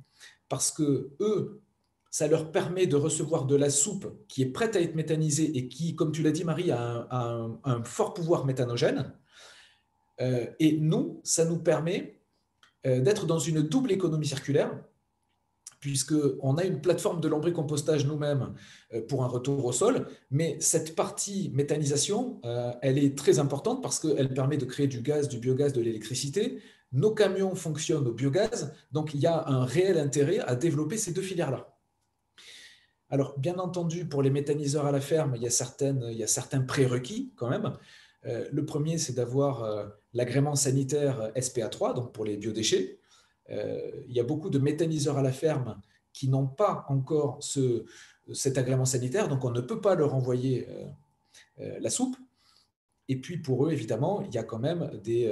Parce que eux, ça leur permet de recevoir de la soupe qui est prête à être méthanisée et qui, comme tu l'as dit, Marie, a un fort pouvoir méthanogène. Et nous, ça nous permet d'être dans une double économie circulaire, puisqu'on a une plateforme de lombricompostage nous-mêmes pour un retour au sol, mais cette partie méthanisation, elle est très importante parce qu'elle permet de créer du gaz, du biogaz, de l'électricité. Nos camions fonctionnent au biogaz, donc il y a un réel intérêt à développer ces deux filières-là. Alors, bien entendu, pour les méthaniseurs à la ferme, il y a certains prérequis quand même. Le premier, c'est d'avoir l'agrément sanitaire SPA3, donc pour les biodéchets. Il y a beaucoup de méthaniseurs à la ferme qui n'ont pas encore cet agrément sanitaire, donc on ne peut pas leur envoyer la soupe. Et puis pour eux, évidemment, il y a quand même des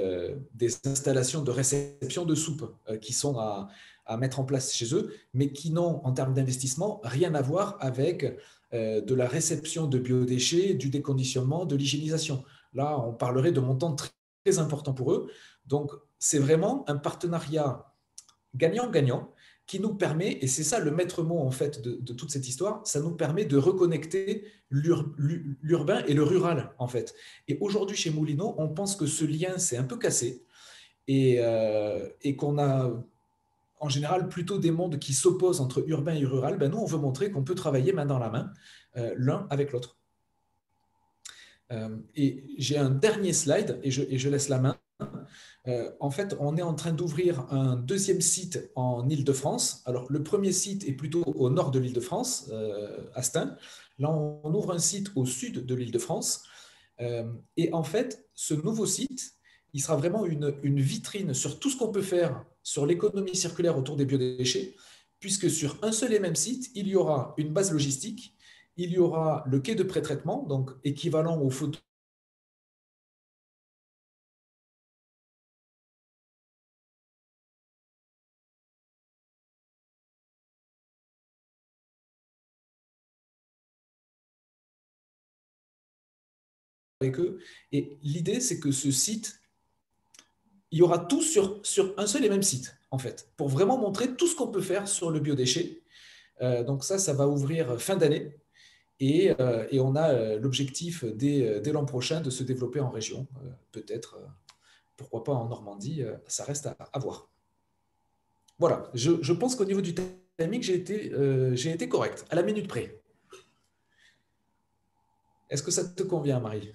installations de réception de soupe qui sont à mettre en place chez eux, mais qui n'ont, en termes d'investissement, rien à voir avec de la réception de biodéchets, du déconditionnement, de l'hygiénisation. Là, on parlerait de montants très, très importants pour eux. Donc, c'est vraiment un partenariat gagnant-gagnant qui nous permet, et c'est ça le maître mot en fait de toute cette histoire, ça nous permet de reconnecter l'urbain et le rural en fait. Et aujourd'hui chez Moulineau, on pense que ce lien s'est un peu cassé et qu'on a en général plutôt des mondes qui s'opposent entre urbain et rural. Ben, nous, on veut montrer qu'on peut travailler main dans la main l'un avec l'autre. Et j'ai un dernier slide et je laisse la main. En fait, on est en train d'ouvrir un deuxième site en Île-de-France. Alors, le premier site est plutôt au nord de l'Île-de-France, à Stein. Là, on ouvre un site au sud de l'Île-de-France. Et en fait, ce nouveau site, il sera vraiment une vitrine sur tout ce qu'on peut faire sur l'économie circulaire autour des biodéchets, puisque sur un seul et même site, il y aura une base logistique, il y aura le quai de pré-traitement, donc équivalent aux photos avec eux. Et l'idée, c'est que ce site, il y aura tout sur un seul et même site, en fait, pour vraiment montrer tout ce qu'on peut faire sur le biodéchet. Donc ça va ouvrir fin d'année. Et on a l'objectif dès l'an prochain de se développer en région. Peut-être, pourquoi pas en Normandie, ça reste à voir. Voilà, je pense qu'au niveau du timing, j'ai été correct, à la minute près. Est-ce que ça te convient, Marie?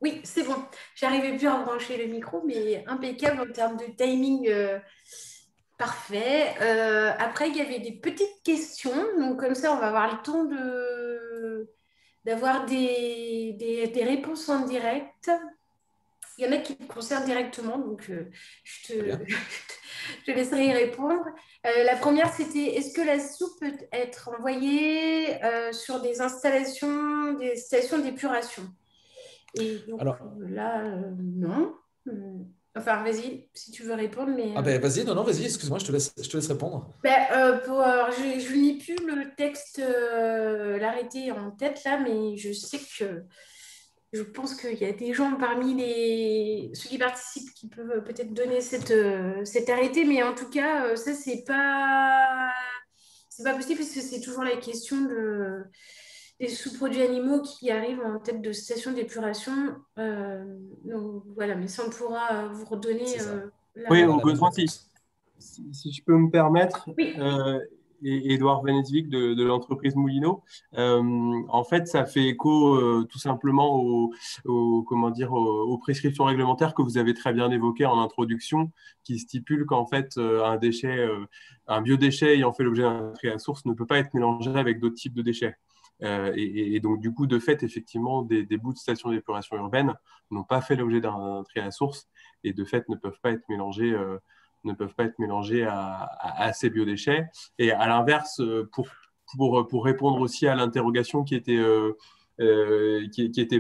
Oui, c'est bon. J'arrivais plus à brancher le micro, mais impeccable en termes de timing. Parfait. Après, il y avait des petites questions. Donc, comme ça, on va avoir le temps d'avoir des réponses en direct. Il y en a qui te concernent directement, donc je te laisserai y répondre. La première, c'était est-ce que la soupe peut être envoyée sur des installations, des stations d'épuration? Et donc Alors, là, non. Enfin, vas-y, si tu veux répondre, mais... ben vas-y, non, vas-y, excuse-moi, je te laisse répondre. Je n'ai plus le texte, l'arrêté en tête là, mais je sais que je pense qu'il y a des gens parmi ceux qui participent qui peuvent peut-être donner cet arrêté, mais en tout cas, ça, c'est pas possible parce que c'est toujours la question des sous-produits animaux qui arrivent en tête de station d'épuration. Donc voilà, mais ça, on pourra vous redonner Oui, Voilà, au besoin, si je peux me permettre, Oui. et Édouard Venezvik de l'entreprise Moulineau, en fait, ça fait écho tout simplement aux prescriptions réglementaires que vous avez très bien évoquées en introduction, qui stipulent qu'en fait, un biodéchet ayant fait l'objet d'un tri à source ne peut pas être mélangé avec d'autres types de déchets. Et donc, du coup, de fait, effectivement, des bouts de stations d'épuration urbaine n'ont pas fait l'objet d'un tri à source et de fait ne peuvent pas être mélangés à ces biodéchets. Et à l'inverse, pour répondre aussi à l'interrogation qui était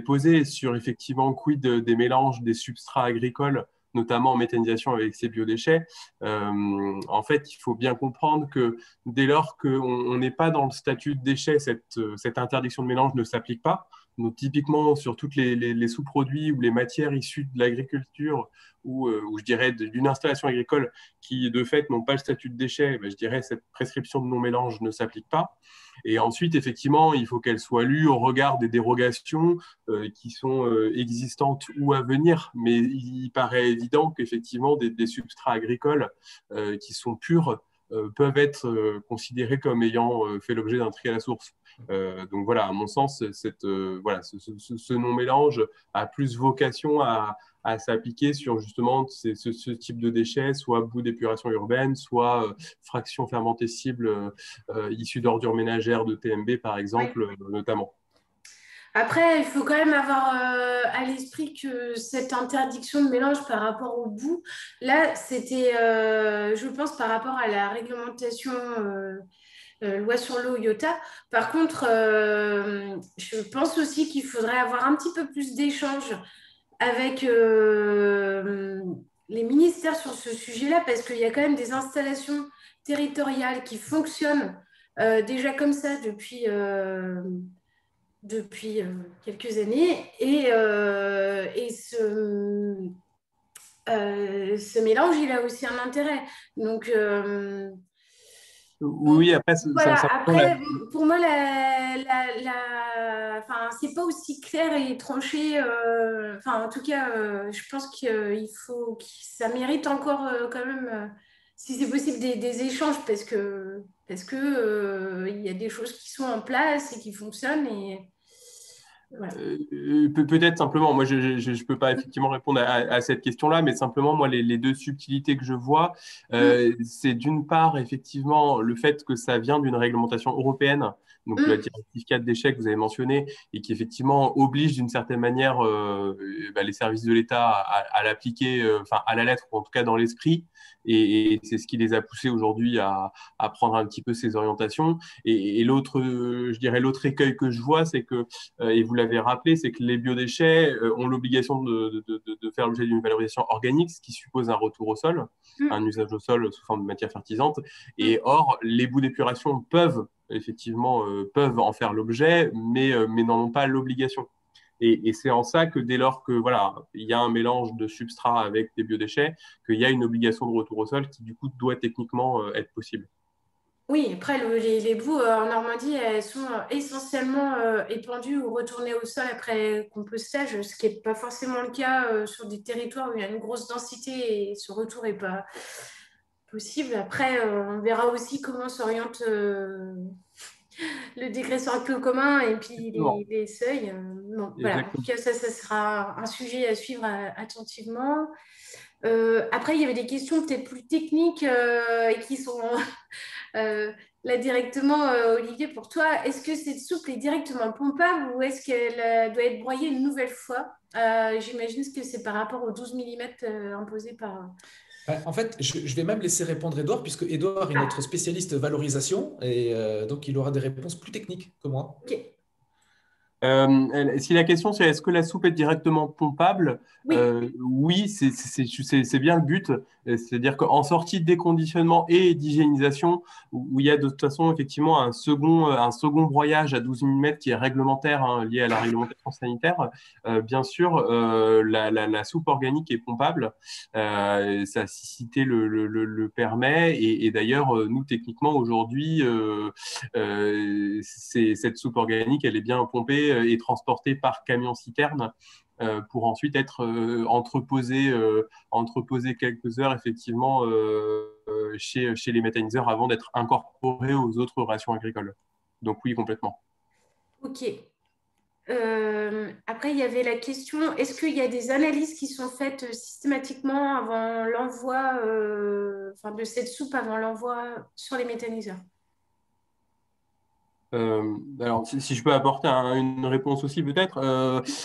posée sur effectivement quid des mélanges des substrats agricoles, notamment en méthanisation avec ces biodéchets, en fait, il faut bien comprendre que dès lors qu'on n'est pas dans le statut de déchet, cette interdiction de mélange ne s'applique pas. Donc, typiquement, sur toutes les sous-produits ou les matières issues de l'agriculture ou je dirais d'une installation agricole qui, de fait, n'ont pas le statut de déchet, je dirais cette prescription de non-mélange ne s'applique pas. Et ensuite, effectivement, il faut qu'elle soit lue au regard des dérogations qui sont existantes ou à venir. Mais il paraît évident qu'effectivement, des substrats agricoles qui sont purs peuvent être considérés comme ayant fait l'objet d'un tri à la source. Donc voilà, à mon sens, ce non-mélange a plus vocation à s'appliquer sur justement ce type de déchets, soit bout d'épuration urbaine, soit fraction fermentée cible issue d'ordures ménagères de TMB, par exemple, notamment. Après, il faut quand même avoir à l'esprit que cette interdiction de mélange par rapport au bout, là, c'était, je pense, par rapport à la réglementation loi sur l'eau IOTA. Par contre, je pense aussi qu'il faudrait avoir un petit peu plus d'échanges avec les ministères sur ce sujet-là, parce qu'il y a quand même des installations territoriales qui fonctionnent déjà comme ça depuis quelques années. Et ce mélange, il a aussi un intérêt. Donc, Oui, après, voilà, ça après, pour moi, enfin, c'est pas aussi clair et tranché. Enfin, en tout cas, je pense qu'il faut que ça mérite encore quand même, si c'est possible, des échanges parce que il y a des choses qui sont en place et qui fonctionnent et voilà. Peut-être simplement, moi je ne peux pas effectivement répondre à cette question-là, mais simplement moi les deux subtilités que je vois, c'est d'une part effectivement le fait que ça vient d'une réglementation européenne, donc la directive 4 déchets que vous avez mentionné, et qui effectivement oblige d'une certaine manière les services de l'État à l'appliquer, enfin à la lettre, ou en tout cas dans l'esprit, et c'est ce qui les a poussés aujourd'hui à prendre un petit peu ces orientations. Et l'autre, je dirais l'autre écueil que je vois, c'est que et vous l'avez rappelé, c'est que les biodéchets ont l'obligation de faire l'objet d'une valorisation organique, ce qui suppose un retour au sol, un usage au sol sous forme de matière fertilisante. Et or, les boues d'épuration peuvent effectivement peuvent en faire l'objet, mais n'en ont pas l'obligation. Et c'est en ça que dès lors que voilà, il y a un mélange de substrats avec des biodéchets, qu'il y a une obligation de retour au sol qui du coup doit techniquement être possible. Oui, après, les boues en Normandie, elles sont essentiellement épandues ou retournées au sol après compostage, ce qui n'est pas forcément le cas sur des territoires où il y a une grosse densité et ce retour n'est pas possible. Après, on verra aussi comment s'oriente le décret socle commun et puis les seuils. Bon, voilà. En tout cas, ça sera un sujet à suivre attentivement. Après, il y avait des questions peut-être plus techniques et qui sont là directement, Olivier, pour toi. Est-ce que cette soupe est directement pompable ou est-ce qu'elle doit être broyée une nouvelle fois? J'imagine que c'est par rapport aux 12 millimètres imposés par... En fait, je vais même laisser répondre Edouard, puisque Edouard est notre spécialiste valorisation, et donc il aura des réponses plus techniques que moi. Ok. Si la question c'est est-ce que la soupe est directement pompable, Oui. Oui, c'est bien le but. C'est-à-dire qu'en sortie de déconditionnement et d'hygiénisation, où il y a de toute façon effectivement un second broyage à 12 mm qui est réglementaire, hein, lié à la réglementation sanitaire, bien sûr, la soupe organique est pompable. Sa cicité le permet. Et d'ailleurs, nous, techniquement, aujourd'hui, cette soupe organique, elle est bien pompée et transportée par camion-citerne pour ensuite être entreposée quelques heures effectivement chez les méthaniseurs avant d'être incorporée aux autres rations agricoles. Donc oui, complètement. Ok. Après, il y avait la question, est-ce qu'il y a des analyses qui sont faites systématiquement avant l'envoi de cette soupe avant l'envoi sur les méthaniseurs? Alors, si je peux apporter une réponse aussi peut-être.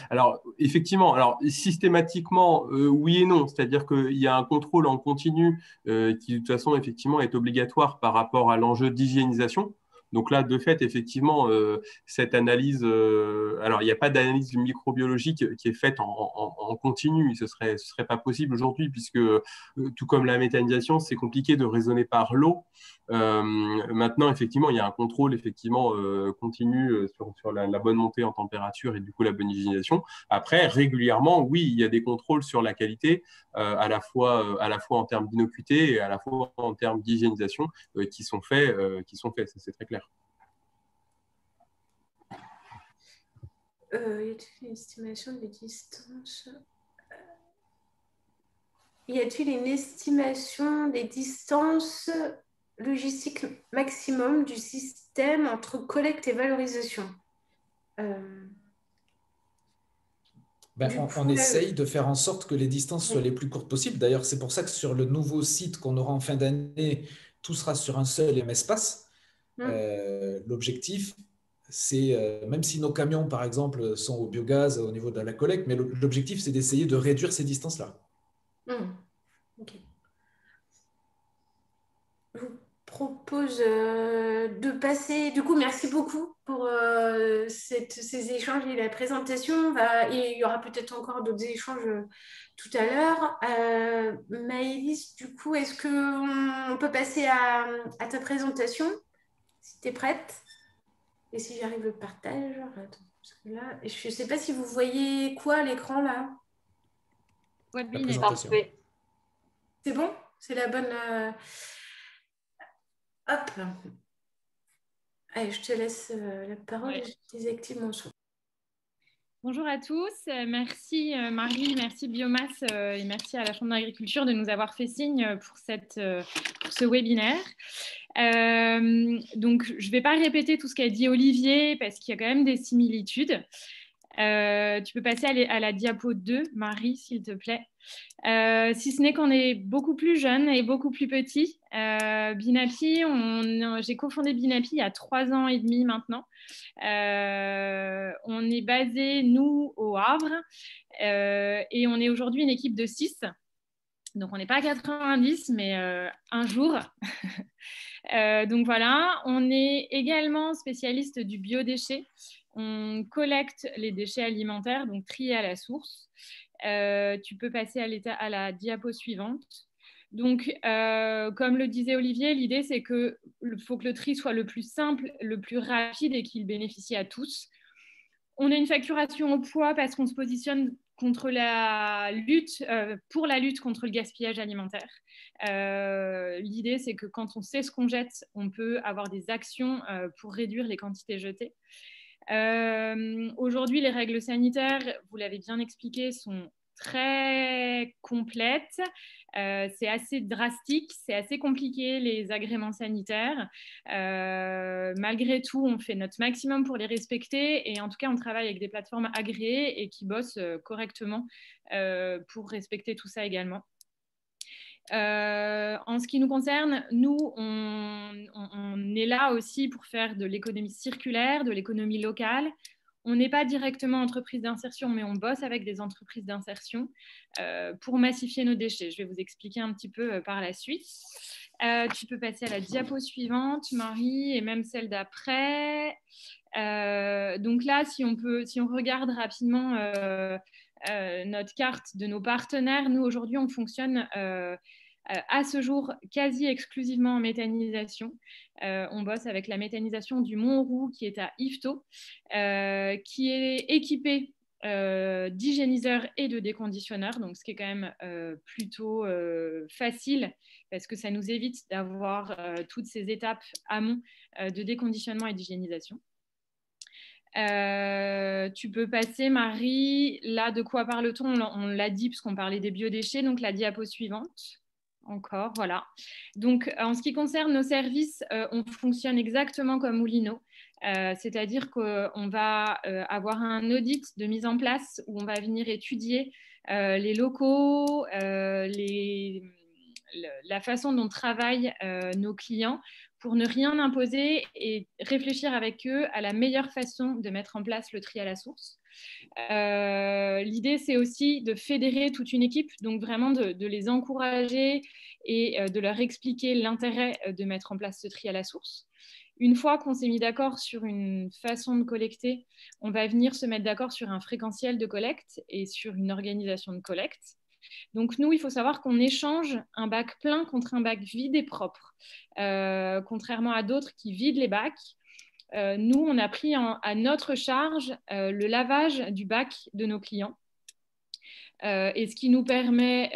Alors, effectivement, alors systématiquement, oui et non. C'est-à-dire qu'il y a un contrôle en continu qui, de toute façon, effectivement, est obligatoire par rapport à l'enjeu d'hygiénisation. Donc là, de fait, effectivement, cette analyse, alors il n'y a pas d'analyse microbiologique qui est faite en continu. Ce serait pas possible aujourd'hui puisque, tout comme la méthanisation, c'est compliqué de raisonner par l'eau. Maintenant, effectivement, il y a un contrôle effectivement continu sur la bonne montée en température et du coup la bonne hygiénisation. Après, régulièrement, oui, il y a des contrôles sur la qualité, à la fois en termes d'innocuité et à la fois en termes d'hygiénisation qui sont faits, ça c'est très clair. Y a-t-il une estimation des distances? Y a-t-il une estimation des distances logistiques maximum du système entre collecte et valorisation? On essaye de faire en sorte que les distances soient les plus courtes possibles. D'ailleurs, c'est pour ça que sur le nouveau site qu'on aura en fin d'année, tout sera sur un seul et même espace. L'objectif, même si nos camions, par exemple, sont au biogaz au niveau de la collecte, mais l'objectif, c'est d'essayer de réduire ces distances-là. Ok. Je vous propose de passer. Du coup, merci beaucoup pour ces échanges et la présentation. Et il y aura peut-être encore d'autres échanges tout à l'heure. Maëlys, du coup, est-ce qu'on peut passer à ta présentation, si tu es prête? Et si j'arrive le partage? Attends, parce que là, je ne sais pas si vous voyez quoi à l'écran là. La Webinaire. présentation. Parfait. C'est bon? C'est la bonne. Hop. Allez, je te laisse la parole et je désactive mon son. Bonjour à tous, merci Marie, merci Biomasse et merci à la Chambre d'agriculture de nous avoir fait signe pour ce webinaire. Donc, je ne vais pas répéter tout ce qu'a dit Olivier parce qu'il y a quand même des similitudes. Tu peux passer à la diapo 2, Marie, s'il te plaît. Si ce n'est qu'on est beaucoup plus jeune et beaucoup plus petit. Binapi, j'ai cofondé Binapi il y a 3 ans et demi maintenant. On est basé, nous, au Havre, et on est aujourd'hui une équipe de 6. Donc, on n'est pas 90, mais un jour. Donc, voilà. On est également spécialiste du biodéchet. On collecte les déchets alimentaires, donc triés à la source. Tu peux passer à la diapo suivante. Donc, comme le disait Olivier, l'idée, c'est qu'il faut que le tri soit le plus simple, le plus rapide et qu'il bénéficie à tous. On a une facturation au poids parce qu'on se positionne contre pour la lutte contre le gaspillage alimentaire. L'idée, c'est que quand on sait ce qu'on jette, on peut avoir des actions pour réduire les quantités jetées. Aujourd'hui, les règles sanitaires, vous l'avez bien expliqué, sont très complètes. C'est assez drastique, c'est assez compliqué les agréments sanitaires. Malgré tout, on fait notre maximum pour les respecter et en tout cas, on travaille avec des plateformes agréées et qui bossent correctement pour respecter tout ça également. En ce qui nous concerne, nous, on est là aussi pour faire de l'économie circulaire, de l'économie locale. On n'est pas directement entreprise d'insertion, mais on bosse avec des entreprises d'insertion pour massifier nos déchets. Je vais vous expliquer un petit peu par la suite. Tu peux passer à la diapo suivante, Marie, et même celle d'après. Donc là, si on regarde rapidement notre carte de nos partenaires, nous, aujourd'hui, on fonctionne à ce jour quasi exclusivement en méthanisation. On bosse avec la méthanisation du Mont-Roux qui est à Yvetot, qui est équipée d'hygiéniseurs et de déconditionneurs, donc ce qui est quand même plutôt facile parce que ça nous évite d'avoir toutes ces étapes amont de déconditionnement et d'hygiénisation. Tu peux passer, Marie. Là, de quoi parle-t-on? On l'a dit puisqu'on parlait des biodéchets, donc la diapo suivante. Encore, voilà. Donc, en ce qui concerne nos services, on fonctionne exactement comme Moulineau. C'est-à-dire qu'on va avoir un audit de mise en place où on va venir étudier les locaux, la façon dont travaillent nos clients pour ne rien imposer et réfléchir avec eux à la meilleure façon de mettre en place le tri à la source. L'idée, c'est aussi de fédérer toute une équipe, donc vraiment de les encourager et de leur expliquer l'intérêt de mettre en place ce tri à la source. Une fois qu'on s'est mis d'accord sur une façon de collecter, on va venir se mettre d'accord sur un fréquentiel de collecte et sur une organisation de collecte. Donc nous, il faut savoir qu'on échange un bac plein contre un bac vide et propre. Contrairement à d'autres qui vident les bacs, nous, on a pris à notre charge le lavage du bac de nos clients. Et ce qui nous permet,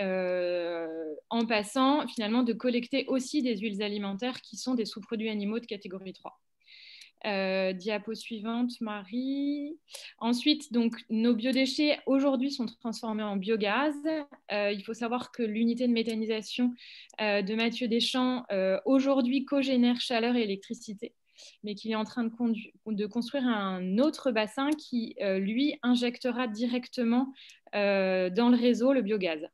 en passant, finalement, de collecter aussi des huiles alimentaires qui sont des sous-produits animaux de catégorie 3. Diapo suivante, Marie. Ensuite, donc, nos biodéchets aujourd'hui sont transformés en biogaz. Il faut savoir que l'unité de méthanisation de Mathieu Deschamps aujourd'hui cogénère chaleur et électricité, mais qu'il est en train de construire un autre bassin qui, lui, injectera directement dans le réseau le biogaz.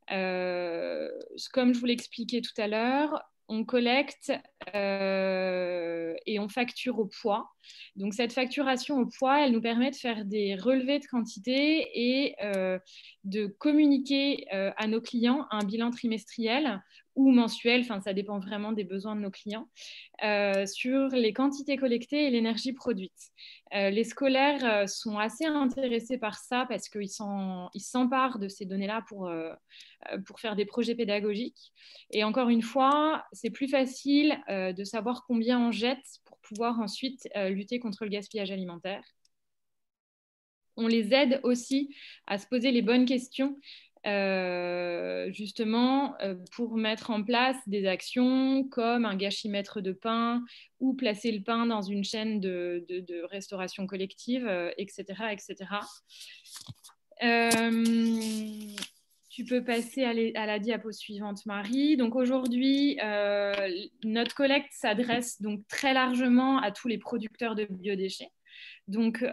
Comme je vous l'expliquais tout à l'heure, on collecte et on facture au poids. Donc, cette facturation au poids, elle nous permet de faire des relevés de quantité et de communiquer à nos clients un bilan trimestriel ou mensuel, enfin, ça dépend vraiment des besoins de nos clients, sur les quantités collectées et l'énergie produite. Les scolaires sont assez intéressés par ça parce qu'ils s'emparent de ces données-là pour faire des projets pédagogiques. Et encore une fois, c'est plus facile de savoir combien on jette pour pouvoir ensuite lutter contre le gaspillage alimentaire. On les aide aussi à se poser les bonnes questions justement pour mettre en place des actions comme un gâchimètre de pain ou placer le pain dans une chaîne de restauration collective, etc. etc. Tu peux passer à la diapo suivante, Marie. Donc aujourd'hui, notre collecte s'adresse donc très largement à tous les producteurs de biodéchets. Donc,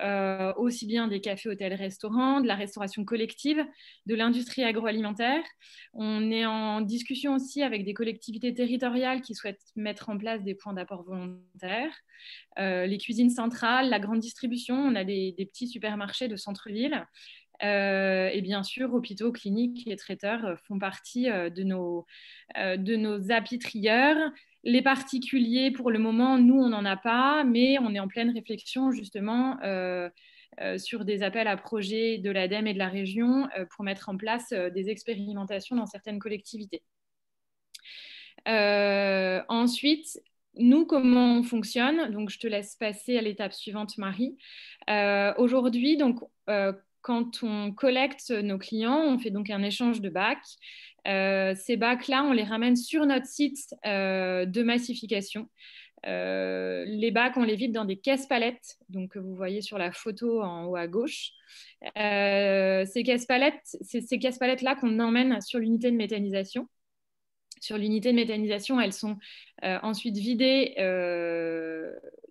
aussi bien des cafés, hôtels, restaurants, de la restauration collective, de l'industrie agroalimentaire. On est en discussion aussi avec des collectivités territoriales qui souhaitent mettre en place des points d'apport volontaires, les cuisines centrales, la grande distribution. On a des petits supermarchés de centre-ville. Et bien sûr, hôpitaux, cliniques et traiteurs font partie de nos apitrieurs. Les particuliers, pour le moment, nous, on n'en a pas, mais on est en pleine réflexion justement sur des appels à projets de l'ADEME et de la région pour mettre en place des expérimentations dans certaines collectivités. Ensuite, nous, comment on fonctionne? Donc, je te laisse passer à l'étape suivante, Marie. Aujourd'hui, donc, quand on collecte nos clients, on fait donc un échange de bacs. Ces bacs-là, on les ramène sur notre site de massification. Les bacs, on les vide dans des caisses palettes, donc que vous voyez sur la photo en haut à gauche. Ces caisses palettes-là qu'on emmène sur l'unité de méthanisation. Sur l'unité de méthanisation, elles sont ensuite vidées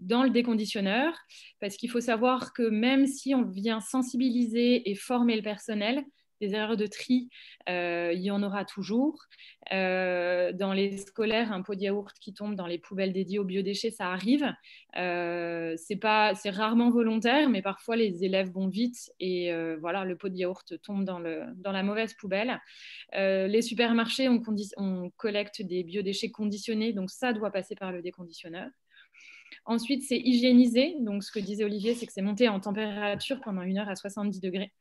dans le déconditionneur, parce qu'il faut savoir que même si on vient sensibiliser et former le personnel, des erreurs de tri, il y en aura toujours. Dans les scolaires, un pot de yaourt qui tombe dans les poubelles dédiées aux biodéchets, ça arrive. C'est rarement volontaire, mais parfois les élèves vont vite et voilà, le pot de yaourt tombe dans la mauvaise poubelle. Les supermarchés, on collecte des biodéchets conditionnés, donc ça doit passer par le déconditionneur. Ensuite, c'est hygiénisé. Donc, ce que disait Olivier, c'est que c'est monté en température pendant 1 heure à 70 degrés.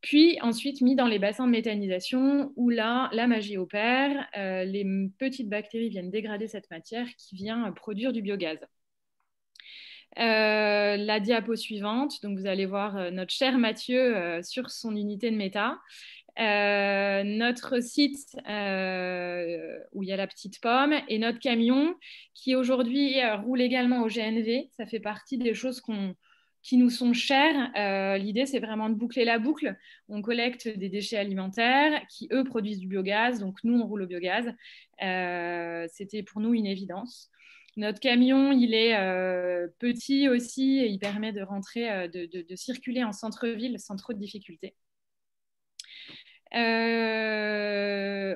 Puis ensuite mis dans les bassins de méthanisation où là, la magie opère. Les petites bactéries viennent dégrader cette matière qui vient produire du biogaz. La diapo suivante, donc vous allez voir notre cher Mathieu sur son unité de méta. Notre site où il y a la petite pomme et notre camion qui aujourd'hui roule également au GNV. Ça fait partie des choses qui nous sont chères. L'idée, c'est vraiment de boucler la boucle. On collecte des déchets alimentaires qui, eux, produisent du biogaz. Donc, nous, on roule au biogaz. C'était pour nous une évidence. Notre camion, il est petit aussi et il permet de rentrer, de circuler en centre-ville sans trop de difficultés.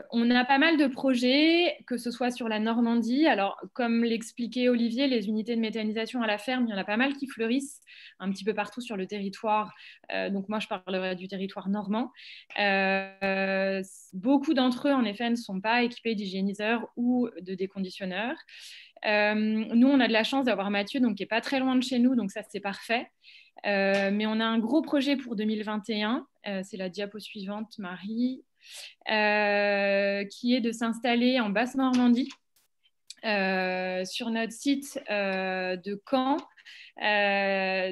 On a pas mal de projets, que ce soit sur la Normandie. Alors, comme l'expliquait Olivier, les unités de méthanisation à la ferme, il y en a pas mal qui fleurissent un petit peu partout sur le territoire. Donc, moi, je parlerai du territoire normand. Beaucoup d'entre eux, en effet, ne sont pas équipés d'hygiéniseurs ou de déconditionneurs. Nous, on a de la chance d'avoir Mathieu, donc qui n'est pas très loin de chez nous, donc ça, c'est parfait. Mais on a un gros projet pour 2021, c'est la diapo suivante, Marie, qui est de s'installer en Basse-Normandie sur notre site de Caen.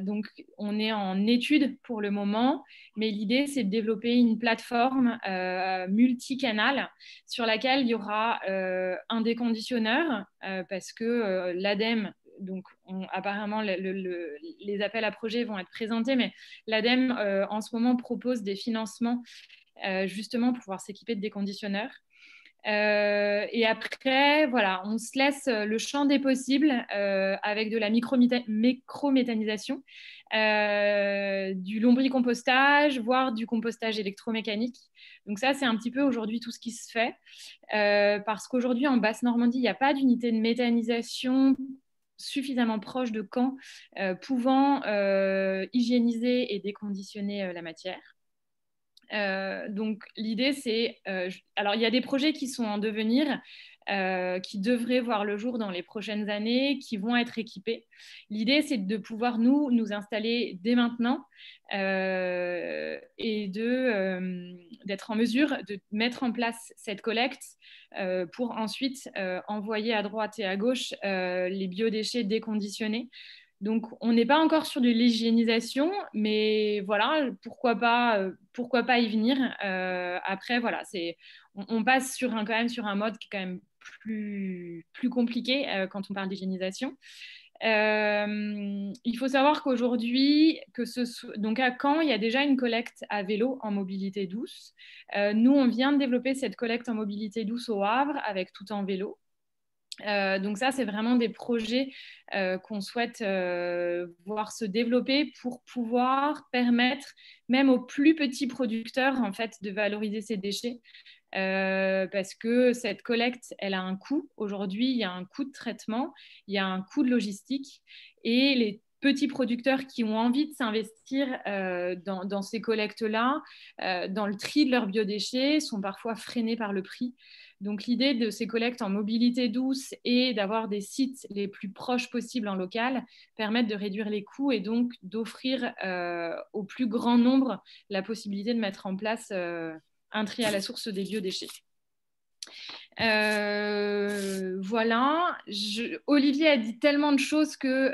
Donc, on est en étude pour le moment, mais l'idée, c'est de développer une plateforme multicanal sur laquelle il y aura un déconditionneur parce que l'ADEME, donc apparemment les appels à projets vont être présentés, mais l'ADEME en ce moment propose des financements justement pour pouvoir s'équiper de déconditionneurs. Et après, voilà, on se laisse le champ des possibles avec de la microméthanisation, du lombricompostage, voire du compostage électromécanique. Donc ça, c'est un petit peu aujourd'hui tout ce qui se fait. Parce qu'aujourd'hui, en Basse-Normandie, il n'y a pas d'unité de méthanisation suffisamment proche de Caen, pouvant hygiéniser et déconditionner la matière. Donc l'idée c'est, alors il y a des projets qui sont en devenir, qui devraient voir le jour dans les prochaines années, qui vont être équipés. L'idée c'est de pouvoir nous installer dès maintenant et d'être en mesure de mettre en place cette collecte pour ensuite envoyer à droite et à gauche les biodéchets déconditionnés. Donc, on n'est pas encore sur de l'hygiénisation, mais voilà, pourquoi pas y venir. Après, voilà, on passe quand même sur un mode qui est quand même plus compliqué quand on parle d'hygiénisation. Il faut savoir qu'aujourd'hui, donc à Caen, il y a déjà une collecte à vélo en mobilité douce. Nous, on vient de développer cette collecte en mobilité douce au Havre avec tout en vélo. Donc ça, c'est vraiment des projets qu'on souhaite voir se développer pour pouvoir permettre même aux plus petits producteurs en fait, de valoriser ces déchets. Parce que cette collecte, elle a un coût. Aujourd'hui, il y a un coût de traitement, il y a un coût de logistique et les petits producteurs qui ont envie de s'investir dans ces collectes-là, dans le tri de leurs biodéchets, sont parfois freinés par le prix. Donc, l'idée de ces collectes en mobilité douce et d'avoir des sites les plus proches possibles en local permettent de réduire les coûts et donc d'offrir au plus grand nombre la possibilité de mettre en place un tri à la source des biodéchets. Voilà. Olivier a dit tellement de choses que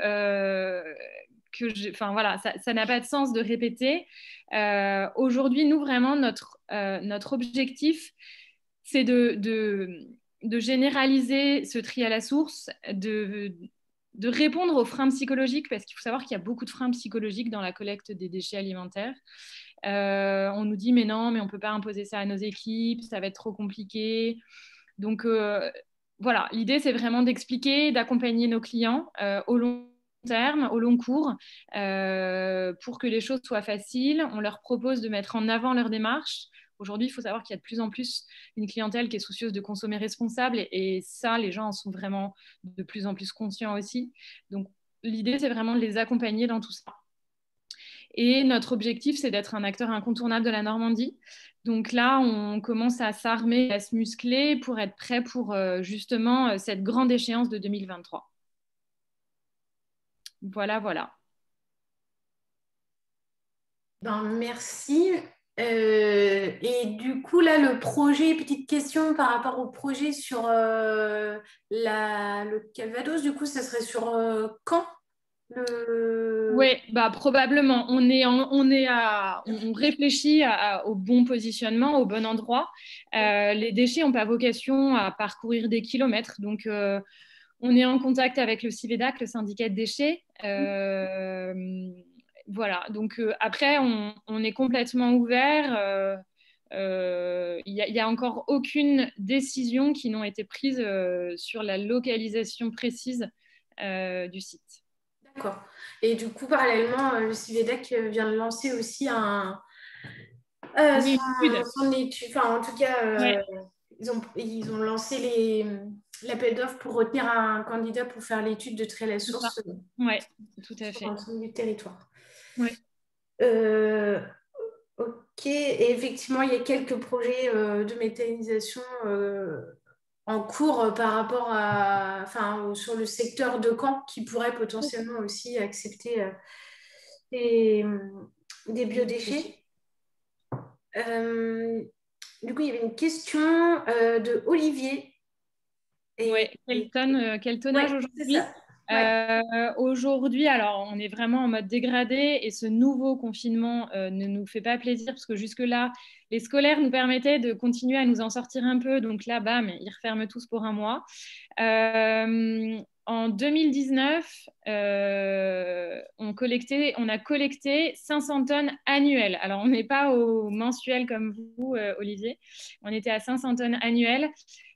voilà, ça n'a pas de sens de répéter. Aujourd'hui, nous, vraiment, notre objectif, c'est de généraliser ce tri à la source, de répondre aux freins psychologiques, parce qu'il faut savoir qu'il y a beaucoup de freins psychologiques dans la collecte des déchets alimentaires. On nous dit mais non, mais on ne peut pas imposer ça à nos équipes, ça va être trop compliqué. Donc voilà, l'idée c'est vraiment d'expliquer, d'accompagner nos clients au long terme, au long cours, pour que les choses soient faciles. On leur propose de mettre en avant leur démarche. Aujourd'hui, il faut savoir qu'il y a de plus en plus une clientèle qui est soucieuse de consommer responsable et ça, les gens en sont vraiment de plus en plus conscients aussi. Donc, l'idée, c'est vraiment de les accompagner dans tout ça. Et notre objectif, c'est d'être un acteur incontournable de la Normandie. Donc là, on commence à s'armer, à se muscler pour être prêt pour justement cette grande échéance de 2023. Voilà, voilà. Ben, merci. Et du coup, là, le projet, petite question par rapport au projet sur le Calvados, du coup, ça serait sur quand Oui, bah, probablement. On réfléchit au bon positionnement, au bon endroit. Les déchets n'ont pas vocation à parcourir des kilomètres. Donc, on est en contact avec le CIVEDAC, le syndicat de déchets. Voilà, donc après, on est complètement ouvert. Il n'y a encore aucune décision qui n'a été prise sur la localisation précise du site. D'accord. Et du coup, parallèlement, le CIVEDAC vient de lancer aussi son étude. Enfin, en tout cas, ils ont lancé l'appel d'offres pour retenir un candidat pour faire l'étude de tri à la source. Oui, tout à fait. Sur l'ensemble du territoire. Ouais. Ok, et effectivement, il y a quelques projets de méthanisation en cours par rapport sur le secteur de Caen qui pourrait potentiellement aussi accepter des biodéchets. Du coup, il y avait une question de Olivier. Oui, quel tonnage aujourd'hui? Aujourd'hui, alors on est vraiment en mode dégradé et ce nouveau confinement ne nous fait pas plaisir parce que jusque-là, les scolaires nous permettaient de continuer à nous en sortir un peu. Donc là, bam, ils referment tous pour un mois. En 2019, on a collecté 500 tonnes annuelles. Alors, on n'est pas au mensuel comme vous, Olivier. On était à 500 tonnes annuelles.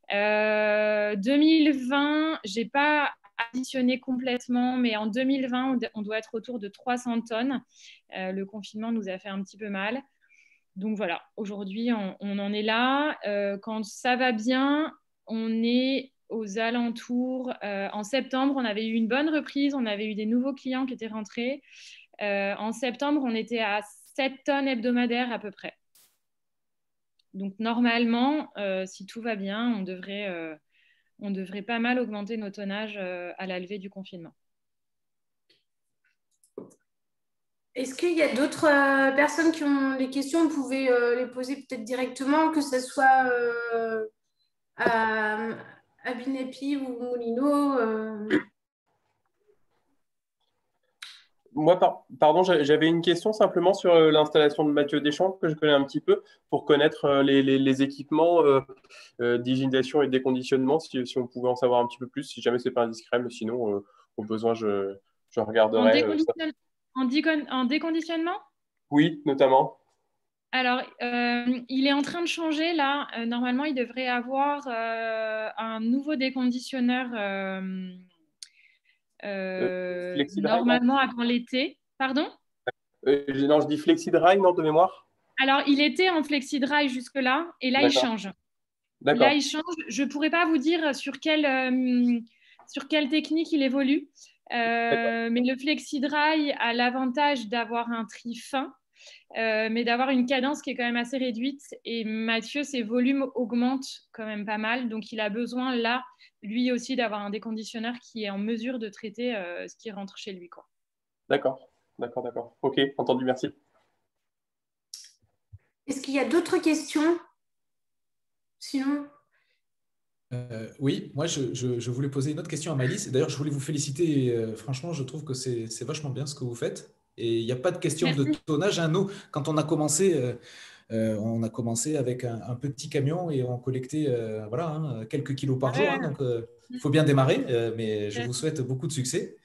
2020, je n'ai pas additionné complètement, mais en 2020, on doit être autour de 300 tonnes. Le confinement nous a fait un petit peu mal. Donc voilà, aujourd'hui, on en est là. Quand ça va bien, on est aux alentours. En septembre, on avait eu une bonne reprise. On avait eu des nouveaux clients qui étaient rentrés. En septembre, on était à 7 tonnes hebdomadaires à peu près. Donc normalement, si tout va bien, on devrait pas mal augmenter nos tonnages à la levée du confinement. Est-ce qu'il y a d'autres personnes qui ont des questions? Vous pouvez les poser peut-être directement, que ce soit à Binepi ou Moulineau. Moi, pardon, j'avais une question simplement sur l'installation de Mathieu Deschamps, que je connais un petit peu, pour connaître les équipements d'hygiénisation et de déconditionnement, si on pouvait en savoir un petit peu plus, si jamais c'est pas indiscret, mais sinon, au besoin, je regarderai. En déconditionnement? Oui, notamment. Alors, il est en train de changer là. Normalement, il devrait avoir un nouveau déconditionneur normalement avant l'été. Pardon? Non, je dis FlexiDry, non, de mémoire? Alors, il était en FlexiDry jusque-là et là, il change. Là, il change. Je ne pourrais pas vous dire sur quelle technique il évolue. Mais le FlexiDry a l'avantage d'avoir un tri fin, mais d'avoir une cadence qui est quand même assez réduite. Et Mathieu, ses volumes augmentent quand même pas mal. Donc, il a besoin, là, lui aussi, d'avoir un déconditionneur qui est en mesure de traiter ce qui rentre chez lui, quoi. D'accord. Ok, entendu, merci. Est-ce qu'il y a d'autres questions? Sinon... Oui, moi je voulais poser une autre question à Maëlys. D'ailleurs, je voulais vous féliciter. Franchement, je trouve que c'est vachement bien ce que vous faites. Et il n'y a pas de question de tonnage. Hein. Nous, quand on a commencé avec un petit camion et on collectait quelques kilos par jour. Hein, donc, il faut bien démarrer. Mais je vous souhaite beaucoup de succès.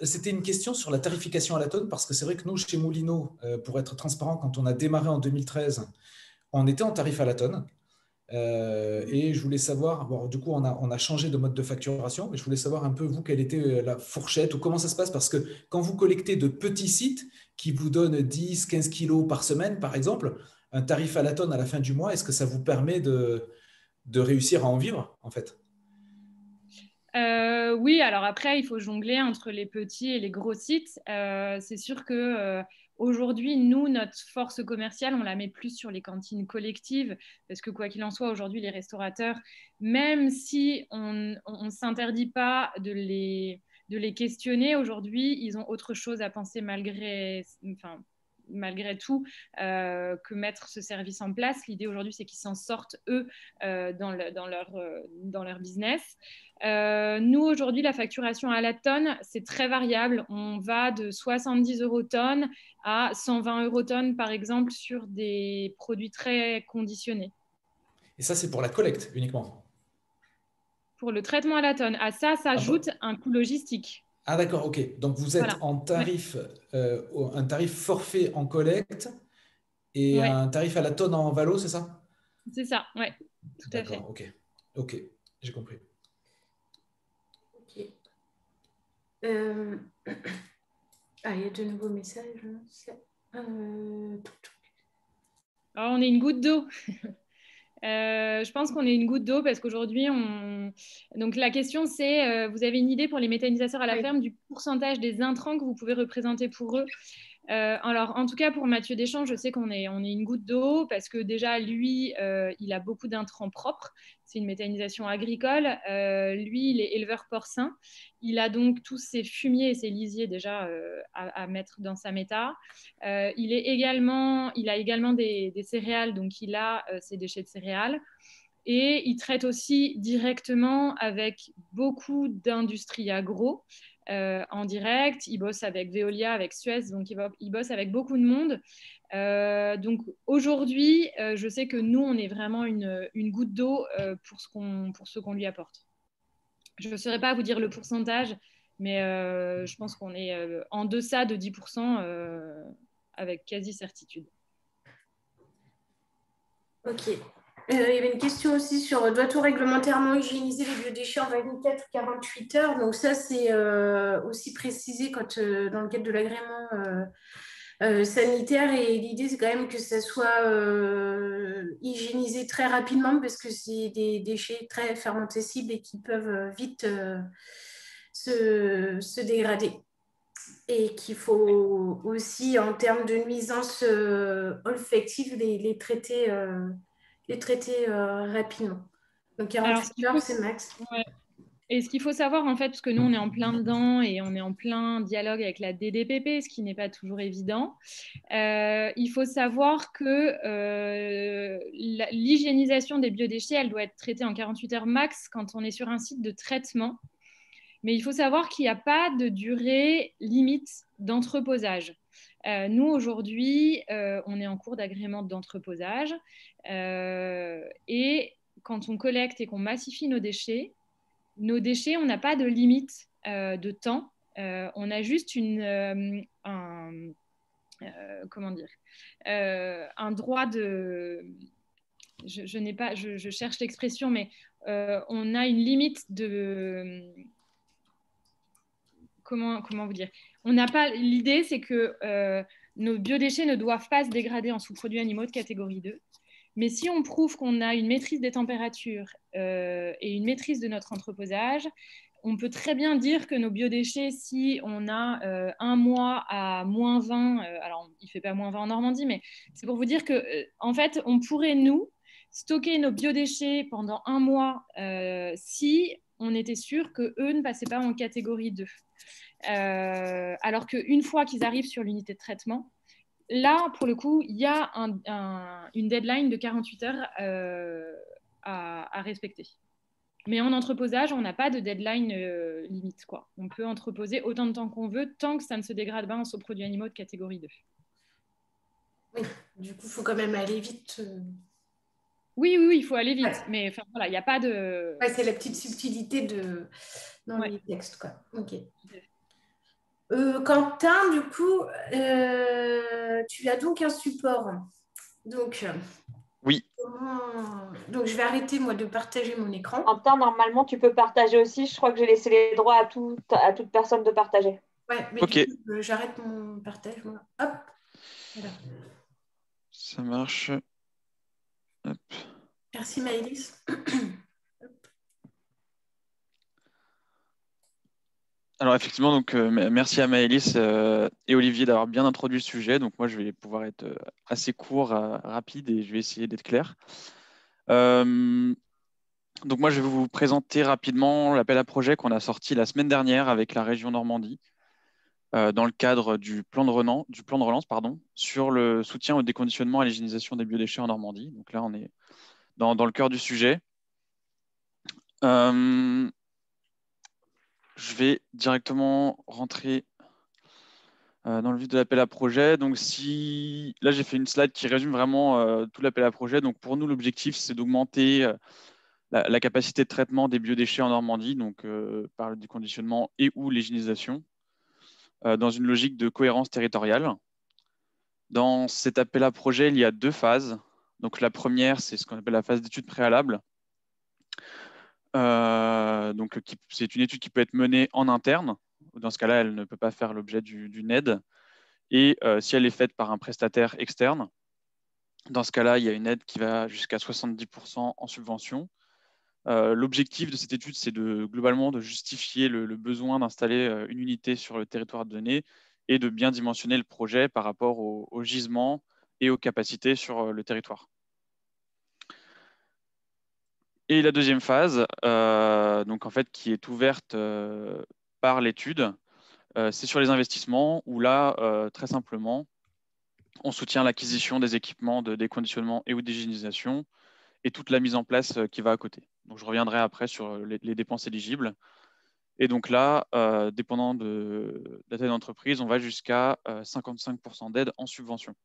C'était une question sur la tarification à la tonne, parce que c'est vrai que nous, chez Moulineau, pour être transparent, quand on a démarré en 2013, on était en tarif à la tonne. Et je voulais savoir, bon, du coup, on a changé de mode de facturation, mais je voulais savoir un peu, vous, quelle était la fourchette ou comment ça se passe, parce que quand vous collectez de petits sites qui vous donnent 10, 15 kilos par semaine, par exemple, un tarif à la tonne à la fin du mois, est-ce que ça vous permet de réussir à en vivre, en fait? Oui, alors après, il faut jongler entre les petits et les gros sites. C'est sûr que aujourd'hui, nous, notre force commerciale, on la met plus sur les cantines collectives, parce que quoi qu'il en soit, aujourd'hui, les restaurateurs, même si on ne s'interdit pas de les questionner, aujourd'hui, ils ont autre chose à penser malgré tout, que mettre ce service en place. L'idée aujourd'hui, c'est qu'ils s'en sortent, eux, dans leur business. Nous, aujourd'hui, la facturation à la tonne, c'est très variable. On va de 70 € tonne à 120 € tonne, par exemple, sur des produits très conditionnés. Et ça, c'est pour la collecte uniquement? Pour le traitement à la tonne. À ça s'ajoute un coût logistique. Ah d'accord, ok. Donc vous êtes en tarif, un tarif forfait en collecte et un tarif à la tonne en valo, c'est ça? C'est ça, oui, tout à fait. D'accord, ok, j'ai compris. Ok. Il y a de nouveaux messages. On est une goutte d'eau. Je pense qu'on est une goutte d'eau parce qu'aujourd'hui, donc la question c'est, vous avez une idée pour les méthanisateurs à la ferme du pourcentage des intrants que vous pouvez représenter pour eux? Alors, en tout cas, pour Mathieu Deschamps, je sais qu'on est une goutte d'eau parce que déjà, lui, il a beaucoup d'intrants propres. C'est une méthanisation agricole. Lui, il est éleveur porcin. Il a donc tous ses fumiers et ses lisiers déjà à mettre dans sa méta. Il a également des céréales, donc il a ses déchets de céréales. Et il traite aussi directement avec beaucoup d'industries agro. En direct, il bosse avec Veolia, avec Suez, donc il bosse avec beaucoup de monde. Donc aujourd'hui, je sais que nous, on est vraiment une goutte d'eau pour ce qu'on lui apporte. Je ne saurais pas vous dire le pourcentage, mais je pense qu'on est en deçà de 10% avec quasi certitude. Ok. il y avait une question aussi sur doit-on réglementairement hygiéniser les biodéchets en 24 ou 48 heures? Donc ça, c'est aussi précisé dans le cadre de l'agrément sanitaire. Et l'idée, c'est quand même que ça soit hygiénisé très rapidement parce que c'est des déchets très fermentescibles et qui peuvent vite se dégrader. Et qu'il faut aussi, en termes de nuisances olfactives, les traiter rapidement. Donc 48 heures, c'est max. Ouais. Et ce qu'il faut savoir, en fait, parce que nous, on est en plein dedans et on est en plein dialogue avec la DDPP, ce qui n'est pas toujours évident, il faut savoir que l'hygiénisation des biodéchets, elle doit être traitée en 48 heures max quand on est sur un site de traitement. Mais il faut savoir qu'il n'y a pas de durée limite d'entreposage. Nous, aujourd'hui, on est en cours d'agrément d'entreposage. Et quand on collecte et qu'on massifie nos déchets, on n'a pas de limite de temps. On a juste comment dire, un droit de... Je cherche l'expression, mais on a une limite de... Comment vous dire? On n'a pas... L'idée, c'est que nos biodéchets ne doivent pas se dégrader en sous-produits animaux de catégorie 2. Mais si on prouve qu'on a une maîtrise des températures et une maîtrise de notre entreposage, on peut très bien dire que nos biodéchets, si on a un mois à moins 20, alors il ne fait pas moins 20 en Normandie, mais c'est pour vous dire que en fait, on pourrait, nous, stocker nos biodéchets pendant un mois si on était sûr qu'eux ne passaient pas en catégorie 2. Alors qu'une fois qu'ils arrivent sur l'unité de traitement, là, pour le coup, il y a une deadline de 48 heures à respecter. Mais en entreposage, on n'a pas de deadline limite, quoi. On peut entreposer autant de temps qu'on veut, tant que ça ne se dégrade pas en sous-produits animaux de catégorie 2. Oui, du coup, il faut quand même aller vite. Oui, il faut aller vite. Ouais. Mais enfin, voilà, il n'y a pas de... Ouais, c'est la petite subtilité dans les textes, quoi. Ok. Quentin, du coup, tu as donc un support. Donc, oui. Donc, je vais arrêter, moi, de partager mon écran. Quentin, normalement, tu peux partager aussi. Je crois que j'ai laissé les droits à toute personne de partager. Ouais, mais okay. Du coup, j'arrête mon partage, moi. Hop. Voilà. Ça marche. Hop. Merci, Maëlys. Alors effectivement, donc, merci à Maëlys et Olivier d'avoir bien introduit le sujet. Donc moi, je vais pouvoir être assez court, rapide et je vais essayer d'être clair. Donc moi, je vais vous présenter rapidement l'appel à projet qu'on a sorti la semaine dernière avec la région Normandie dans le cadre du plan de relance sur le soutien au déconditionnement et à l'hygiénisation des biodéchets en Normandie. Donc là, on est dans le cœur du sujet. Je vais directement rentrer dans le vif de l'appel à projet. Donc, là, j'ai fait une slide qui résume vraiment tout l'appel à projet. Donc, pour nous, l'objectif, c'est d'augmenter la capacité de traitement des biodéchets en Normandie, donc par le déconditionnement et ou l'hygiénisation, dans une logique de cohérence territoriale. Dans cet appel à projet, il y a deux phases. Donc, la première, c'est ce qu'on appelle la phase d'étude préalable. Donc, c'est une étude qui peut être menée en interne. Dans ce cas-là, elle ne peut pas faire l'objet d'une aide. Et si elle est faite par un prestataire externe, dans ce cas-là, il y a une aide qui va jusqu'à 70% en subvention. L'objectif de cette étude, c'est globalement de justifier le besoin d'installer une unité sur le territoire donné et de bien dimensionner le projet par rapport au gisement et aux capacités sur le territoire. Et la deuxième phase, donc en fait, qui est ouverte par l'étude, c'est sur les investissements où là, très simplement, on soutient l'acquisition des équipements de déconditionnement et ou d'hygiénisation et toute la mise en place qui va à côté. Donc, je reviendrai après sur les dépenses éligibles. Et donc là, dépendant de la taille d'entreprise, on va jusqu'à 55% d'aide en subvention.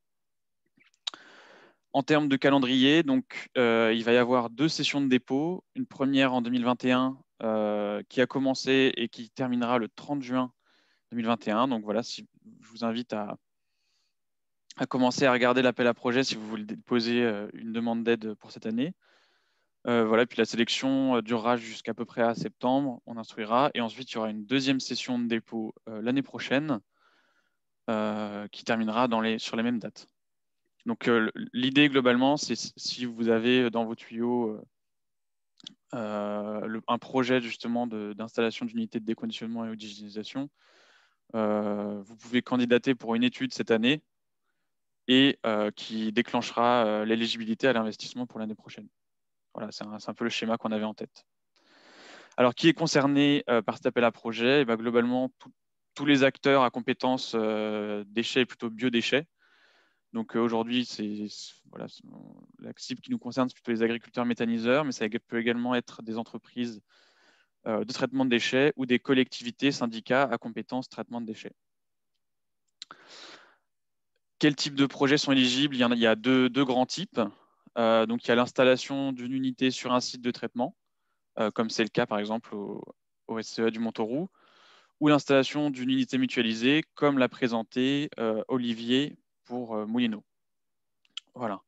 En termes de calendrier, donc, il va y avoir 2 sessions de dépôt. Une première en 2021 qui a commencé et qui terminera le 30 juin 2021. Donc voilà, je vous invite à commencer à regarder l'appel à projet si vous voulez déposer une demande d'aide pour cette année. Voilà, puis la sélection durera jusqu'à peu près à septembre, on instruira, et ensuite il y aura une deuxième session de dépôt l'année prochaine qui terminera sur les mêmes dates. Donc l'idée globalement, c'est si vous avez dans vos tuyaux un projet justement d'installation d'unités de déconditionnement et de digitalisation, vous pouvez candidater pour une étude cette année et qui déclenchera l'éligibilité à l'investissement pour l'année prochaine. Voilà, c'est un peu le schéma qu'on avait en tête. Alors, qui est concerné par cet appel à projet? Globalement, tous les acteurs à compétences déchets et plutôt biodéchets. Donc aujourd'hui, voilà, la cible qui nous concerne, c'est plutôt les agriculteurs méthaniseurs, mais ça peut également être des entreprises de traitement de déchets ou des collectivités, syndicats à compétences traitement de déchets. Quels types de projets sont éligibles? Il y a deux grands types. Donc, il y a l'installation d'une unité sur un site de traitement, comme c'est le cas par exemple au SCE du Montauroux, ou l'installation d'une unité mutualisée, comme l'a présenté Olivier pour Moulineau. Voilà.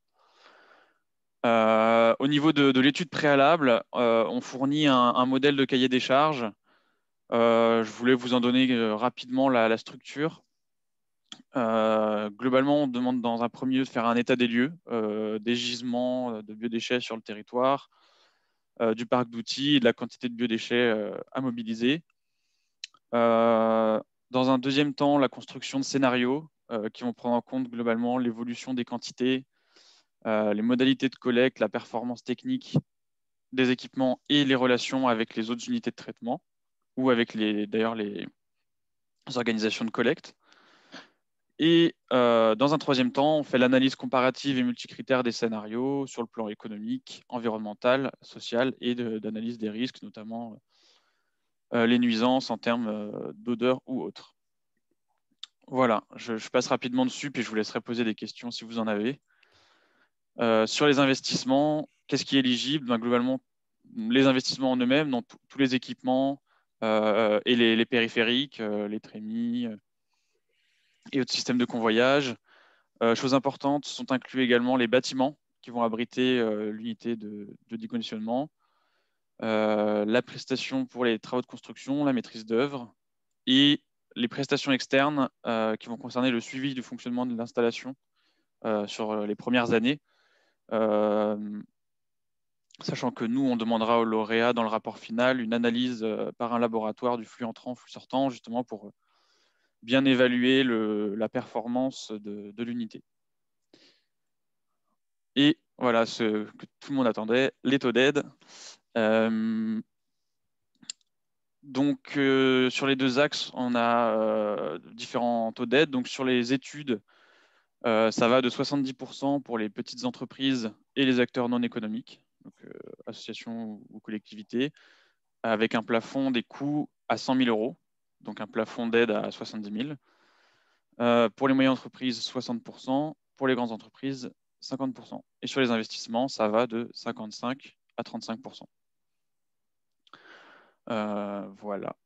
Au niveau de l'étude préalable, on fournit un modèle de cahier des charges. Je voulais vous en donner rapidement la structure. Globalement, on demande dans un premier lieu de faire un état des lieux, des gisements de biodéchets sur le territoire, du parc d'outils et de la quantité de biodéchets à mobiliser. Dans un deuxième temps, la construction de scénarios qui vont prendre en compte globalement l'évolution des quantités, les modalités de collecte, la performance technique des équipements et les relations avec les autres unités de traitement ou avec d'ailleurs les organisations de collecte. Et dans un troisième temps, on fait l'analyse comparative et multicritère des scénarios sur le plan économique, environnemental, social et d'analyse des risques, notamment les nuisances en termes d'odeur ou autres. Voilà, je passe rapidement dessus, puis je vous laisserai poser des questions si vous en avez. Sur les investissements, qu'est-ce qui est éligible? Globalement, les investissements en eux-mêmes, donc tous les équipements et les périphériques, les trémies et autres systèmes de convoyage. Chose importante, sont inclus également les bâtiments qui vont abriter l'unité de déconditionnement, la prestation pour les travaux de construction, la maîtrise d'œuvre et les prestations externes qui vont concerner le suivi du fonctionnement de l'installation sur les premières années. Sachant que nous, on demandera au lauréat dans le rapport final une analyse par un laboratoire du flux entrant, flux sortant, justement pour bien évaluer la performance de l'unité. Et voilà ce que tout le monde attendait, les taux d'aide. Donc, sur les deux axes, on a différents taux d'aide. Donc, sur les études, ça va de 70% pour les petites entreprises et les acteurs non économiques, donc associations ou collectivités, avec un plafond des coûts à 100 000 €, donc un plafond d'aide à 70 000. Pour les moyennes entreprises, 60%. Pour les grandes entreprises, 50%. Et sur les investissements, ça va de 55 à 35%. Voilà.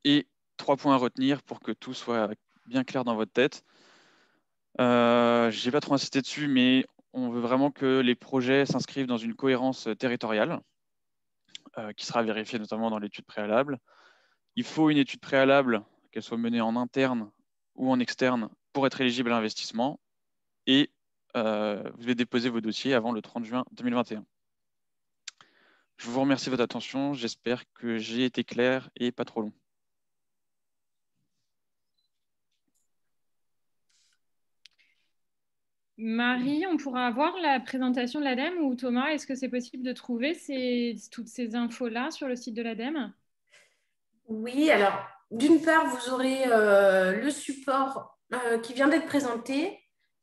Et 3 points à retenir pour que tout soit bien clair dans votre tête. Je n'ai pas trop insisté dessus, mais on veut vraiment que les projets s'inscrivent dans une cohérence territoriale, qui sera vérifiée notamment dans l'étude préalable. Il faut une étude préalable, qu'elle soit menée en interne ou en externe, pour être éligible à l'investissement. Et vous devez déposer vos dossiers avant le 30 juin 2021. Je vous remercie de votre attention. J'espère que j'ai été clair et pas trop long. Marie, on pourra avoir la présentation de l'ADEME ou Thomas, est-ce que c'est possible de trouver toutes ces infos-là sur le site de l'ADEME? Oui, alors d'une part, vous aurez le support qui vient d'être présenté.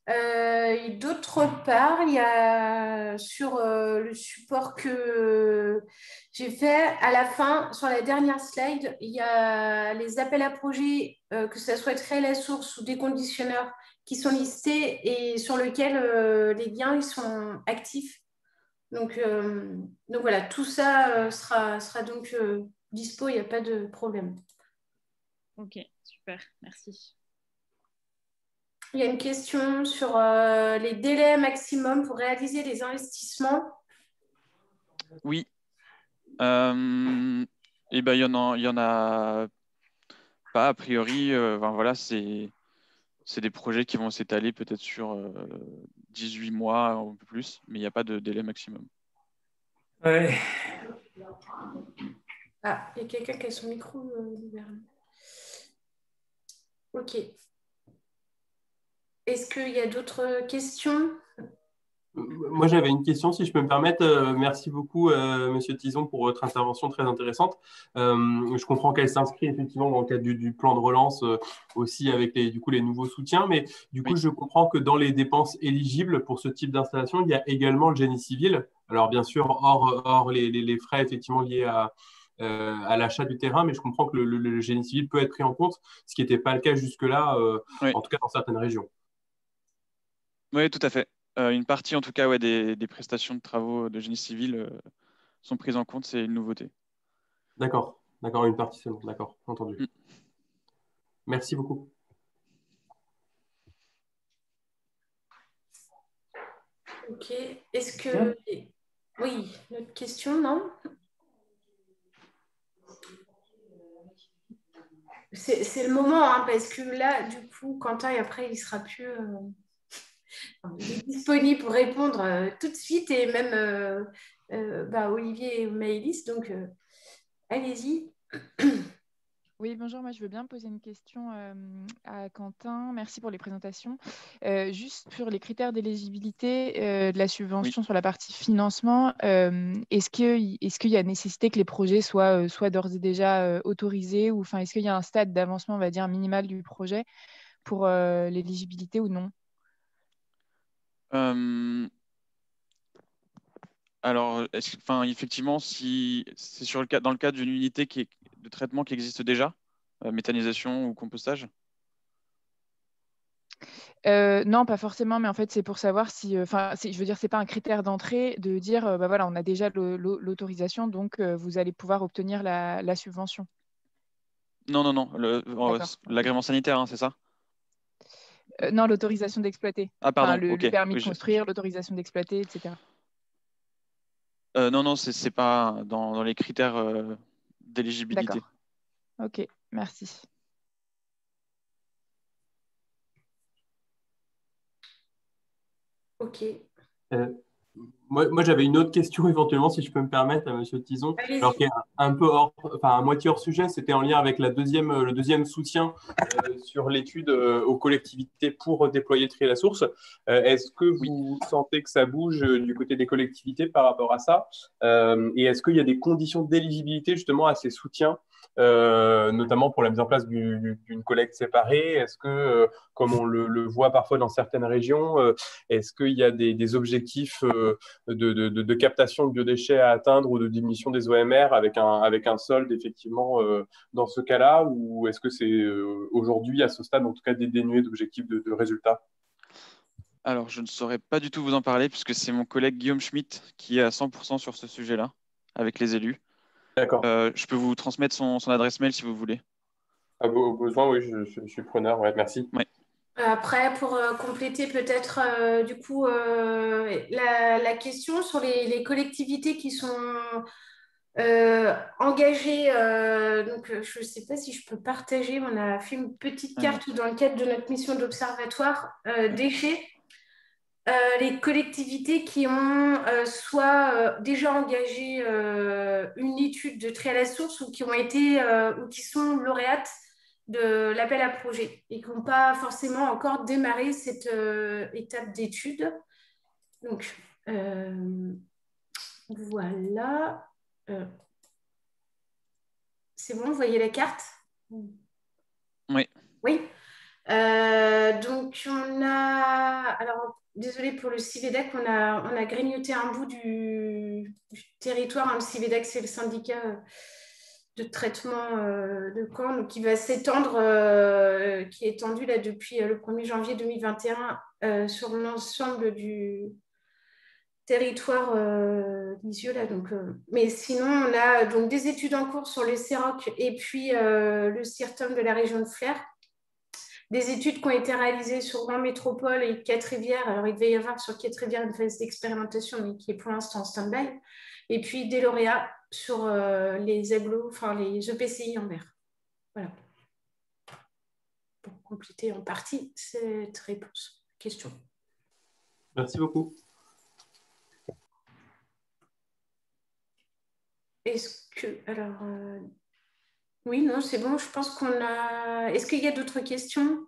Et d'autre part, il y a sur le support que j'ai fait, à la fin, sur la dernière slide, il y a les appels à projets, que ce soit très la source ou des conditionneurs qui sont listés et sur lesquels les liens ils sont actifs. Donc voilà, tout ça sera donc dispo, il n'y a pas de problème. Ok, super, merci. Il y a une question sur les délais maximum pour réaliser les investissements. Oui. Et ben, il y en a pas, a priori. Voilà, c'est des projets qui vont s'étaler peut-être sur 18 mois, un peu plus, mais il n'y a pas de délai maximum. Ouais. Ah, il y a quelqu'un qui a son micro ouvert. Ok. Est-ce qu'il y a d'autres questions? Moi, j'avais une question, si je peux me permettre. Merci beaucoup, Monsieur Tison, pour votre intervention très intéressante. Je comprends qu'elle s'inscrit effectivement dans le cadre du plan de relance, aussi avec du coup, les nouveaux soutiens. Mais du coup, Oui. je comprends que dans les dépenses éligibles pour ce type d'installation, il y a également le génie civil. Alors, bien sûr, hors les frais effectivement liés à l'achat du terrain, mais je comprends que le génie civil peut être pris en compte, ce qui n'était pas le cas jusque-là, Oui. en tout cas dans certaines régions. Oui, tout à fait. Une partie, en tout cas, ouais, des prestations de travaux de génie civil sont prises en compte. C'est une nouveauté. D'accord, une partie seulement, d'accord, entendu. Mm. Merci beaucoup. Ok. Est-ce que... Oui, une autre question, non? C'est le moment, hein, parce que là, du coup, Quentin, et après, il sera plus... il est disponible pour répondre tout de suite, et même Olivier et Maëlys, donc allez-y. Oui, bonjour, moi je veux bien poser une question à Quentin. Merci pour les présentations. Juste sur les critères d'éligibilité de la subvention sur la partie financement, est-ce qu'il y a nécessité que les projets soient d'ores et déjà autorisés, ou est-ce qu'il y a un stade d'avancement, on va dire, minimal du projet pour l'éligibilité ou non? Alors, effectivement, si c'est dans le cadre d'une unité de traitement qui existe déjà, méthanisation ou compostage. Non, pas forcément, mais en fait, c'est pour savoir si, je veux dire, c'est pas un critère d'entrée de dire, voilà, on a déjà l'autorisation, donc vous allez pouvoir obtenir la subvention. Non, D'accord. l'agrément sanitaire, hein, c'est ça? Non, l'autorisation d'exploiter. Ah, pardon, Le ok. permis Oui, de construire, l'autorisation d'exploiter, etc. Non, c'est pas dans les critères d'éligibilité. D'accord. Ok, merci. Ok. Moi, j'avais une autre question éventuellement, si je peux me permettre, à Monsieur Tison. Allez-y. Alors qui est un peu à moitié hors sujet, c'était en lien avec le deuxième soutien sur l'étude aux collectivités pour déployer le tri à la source. Est-ce que vous sentez que ça bouge du côté des collectivités par rapport à ça? Et est-ce qu'il y a des conditions d'éligibilité justement à ces soutiens, notamment pour la mise en place d'une collecte séparée? Est-ce que, comme on le voit parfois dans certaines régions, est-ce qu'il y a des objectifs de captation de biodéchets à atteindre ou de diminution des OMR avec un solde effectivement dans ce cas-là, ou est-ce que c'est aujourd'hui à ce stade en tout cas dénué d'objectifs de résultats? Alors, je ne saurais pas du tout vous en parler puisque c'est mon collègue Guillaume Schmitt qui est à 100% sur ce sujet-là avec les élus. D'accord. Je peux vous transmettre son adresse mail si vous voulez. Au besoin, oui, je suis preneur. Ouais, merci. Ouais. Après, pour compléter peut-être du coup la question sur les collectivités qui sont engagées, donc je ne sais pas si je peux partager, on a fait une petite carte dans le cadre de notre mission d'observatoire déchets. Les collectivités qui ont soit déjà engagé une étude de tri à la source ou qui ont été ou qui sont lauréates de l'appel à projet et qui n'ont pas forcément encore démarré cette étape d'étude. Donc, voilà. C'est bon, vous voyez la carte? Oui. Oui. Donc, on a... Alors, désolée pour le Civedac, on a grignoté un bout du territoire. Le Civedac, c'est le syndicat de traitement de Caen, donc qui va s'étendre, qui est étendu là, depuis le 1er janvier 2021 sur l'ensemble du territoire lisieux. Là, donc, mais sinon, on a donc des études en cours sur le CEROC et puis le CIRTOM de la région de Flers. Des études qui ont été réalisées sur Grand Métropole et Quatre-Rivières. Alors, il devait y avoir sur Quatre-Rivières une phase d'expérimentation, mais qui est pour l'instant en stand-by. et puis des lauréats sur les agglos, enfin les EPCI en vert. Voilà. Pour compléter en partie cette réponse. Question. Merci beaucoup. Est-ce que... Alors... Oui, non, c'est bon. Je pense qu'on a... Est-ce qu'il y a d'autres questions?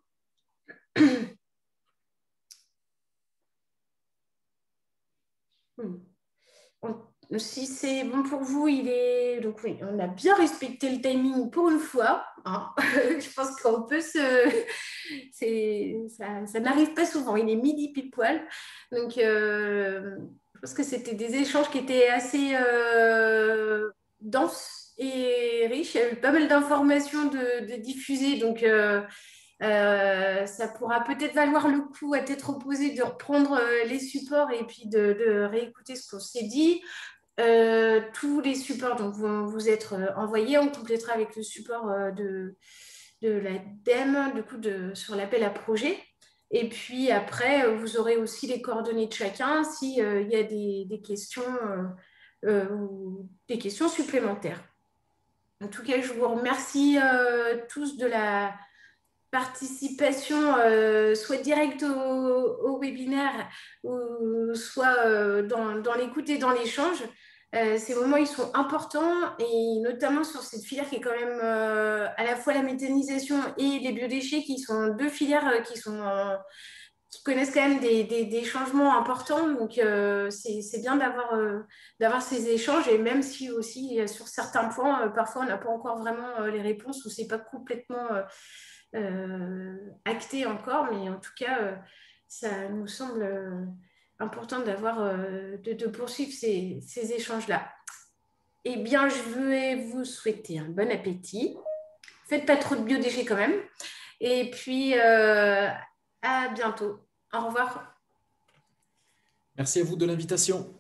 Si c'est bon pour vous, il est... Donc oui, on a bien respecté le timing pour une fois. Hein. Je pense qu'on peut se... Ça n'arrive pas souvent. Il est midi pile poil. Donc, je pense que c'était des échanges qui étaient assez denses et riches. Il y a eu pas mal d'informations de diffusées. Donc, ça pourra peut-être valoir le coup à tête reposée de reprendre les supports et puis de réécouter ce qu'on s'est dit. Tous les supports donc, vont vous être envoyés. On complétera avec le support de l'ADEME, du coup, sur l'appel à projet. Et puis après, vous aurez aussi les coordonnées de chacun s'il y a des questions ou des questions supplémentaires. En tout cas, je vous remercie tous de la participation, soit directe au webinaire, ou soit dans l'écoute et dans l'échange. Ces moments, ils sont importants, et notamment sur cette filière qui est quand même à la fois la méthanisation et les biodéchets, qui sont deux filières qui connaissent quand même des changements importants. Donc, c'est bien d'avoir ces échanges, et même si aussi, sur certains points, parfois, on n'a pas encore vraiment les réponses, ou ce n'est pas complètement acté encore, mais en tout cas, ça nous semble important de poursuivre ces échanges-là. Eh bien, je vais vous souhaiter un bon appétit. Faites pas trop de biodéchets quand même. Et puis, à bientôt. Au revoir. Merci à vous de l'invitation.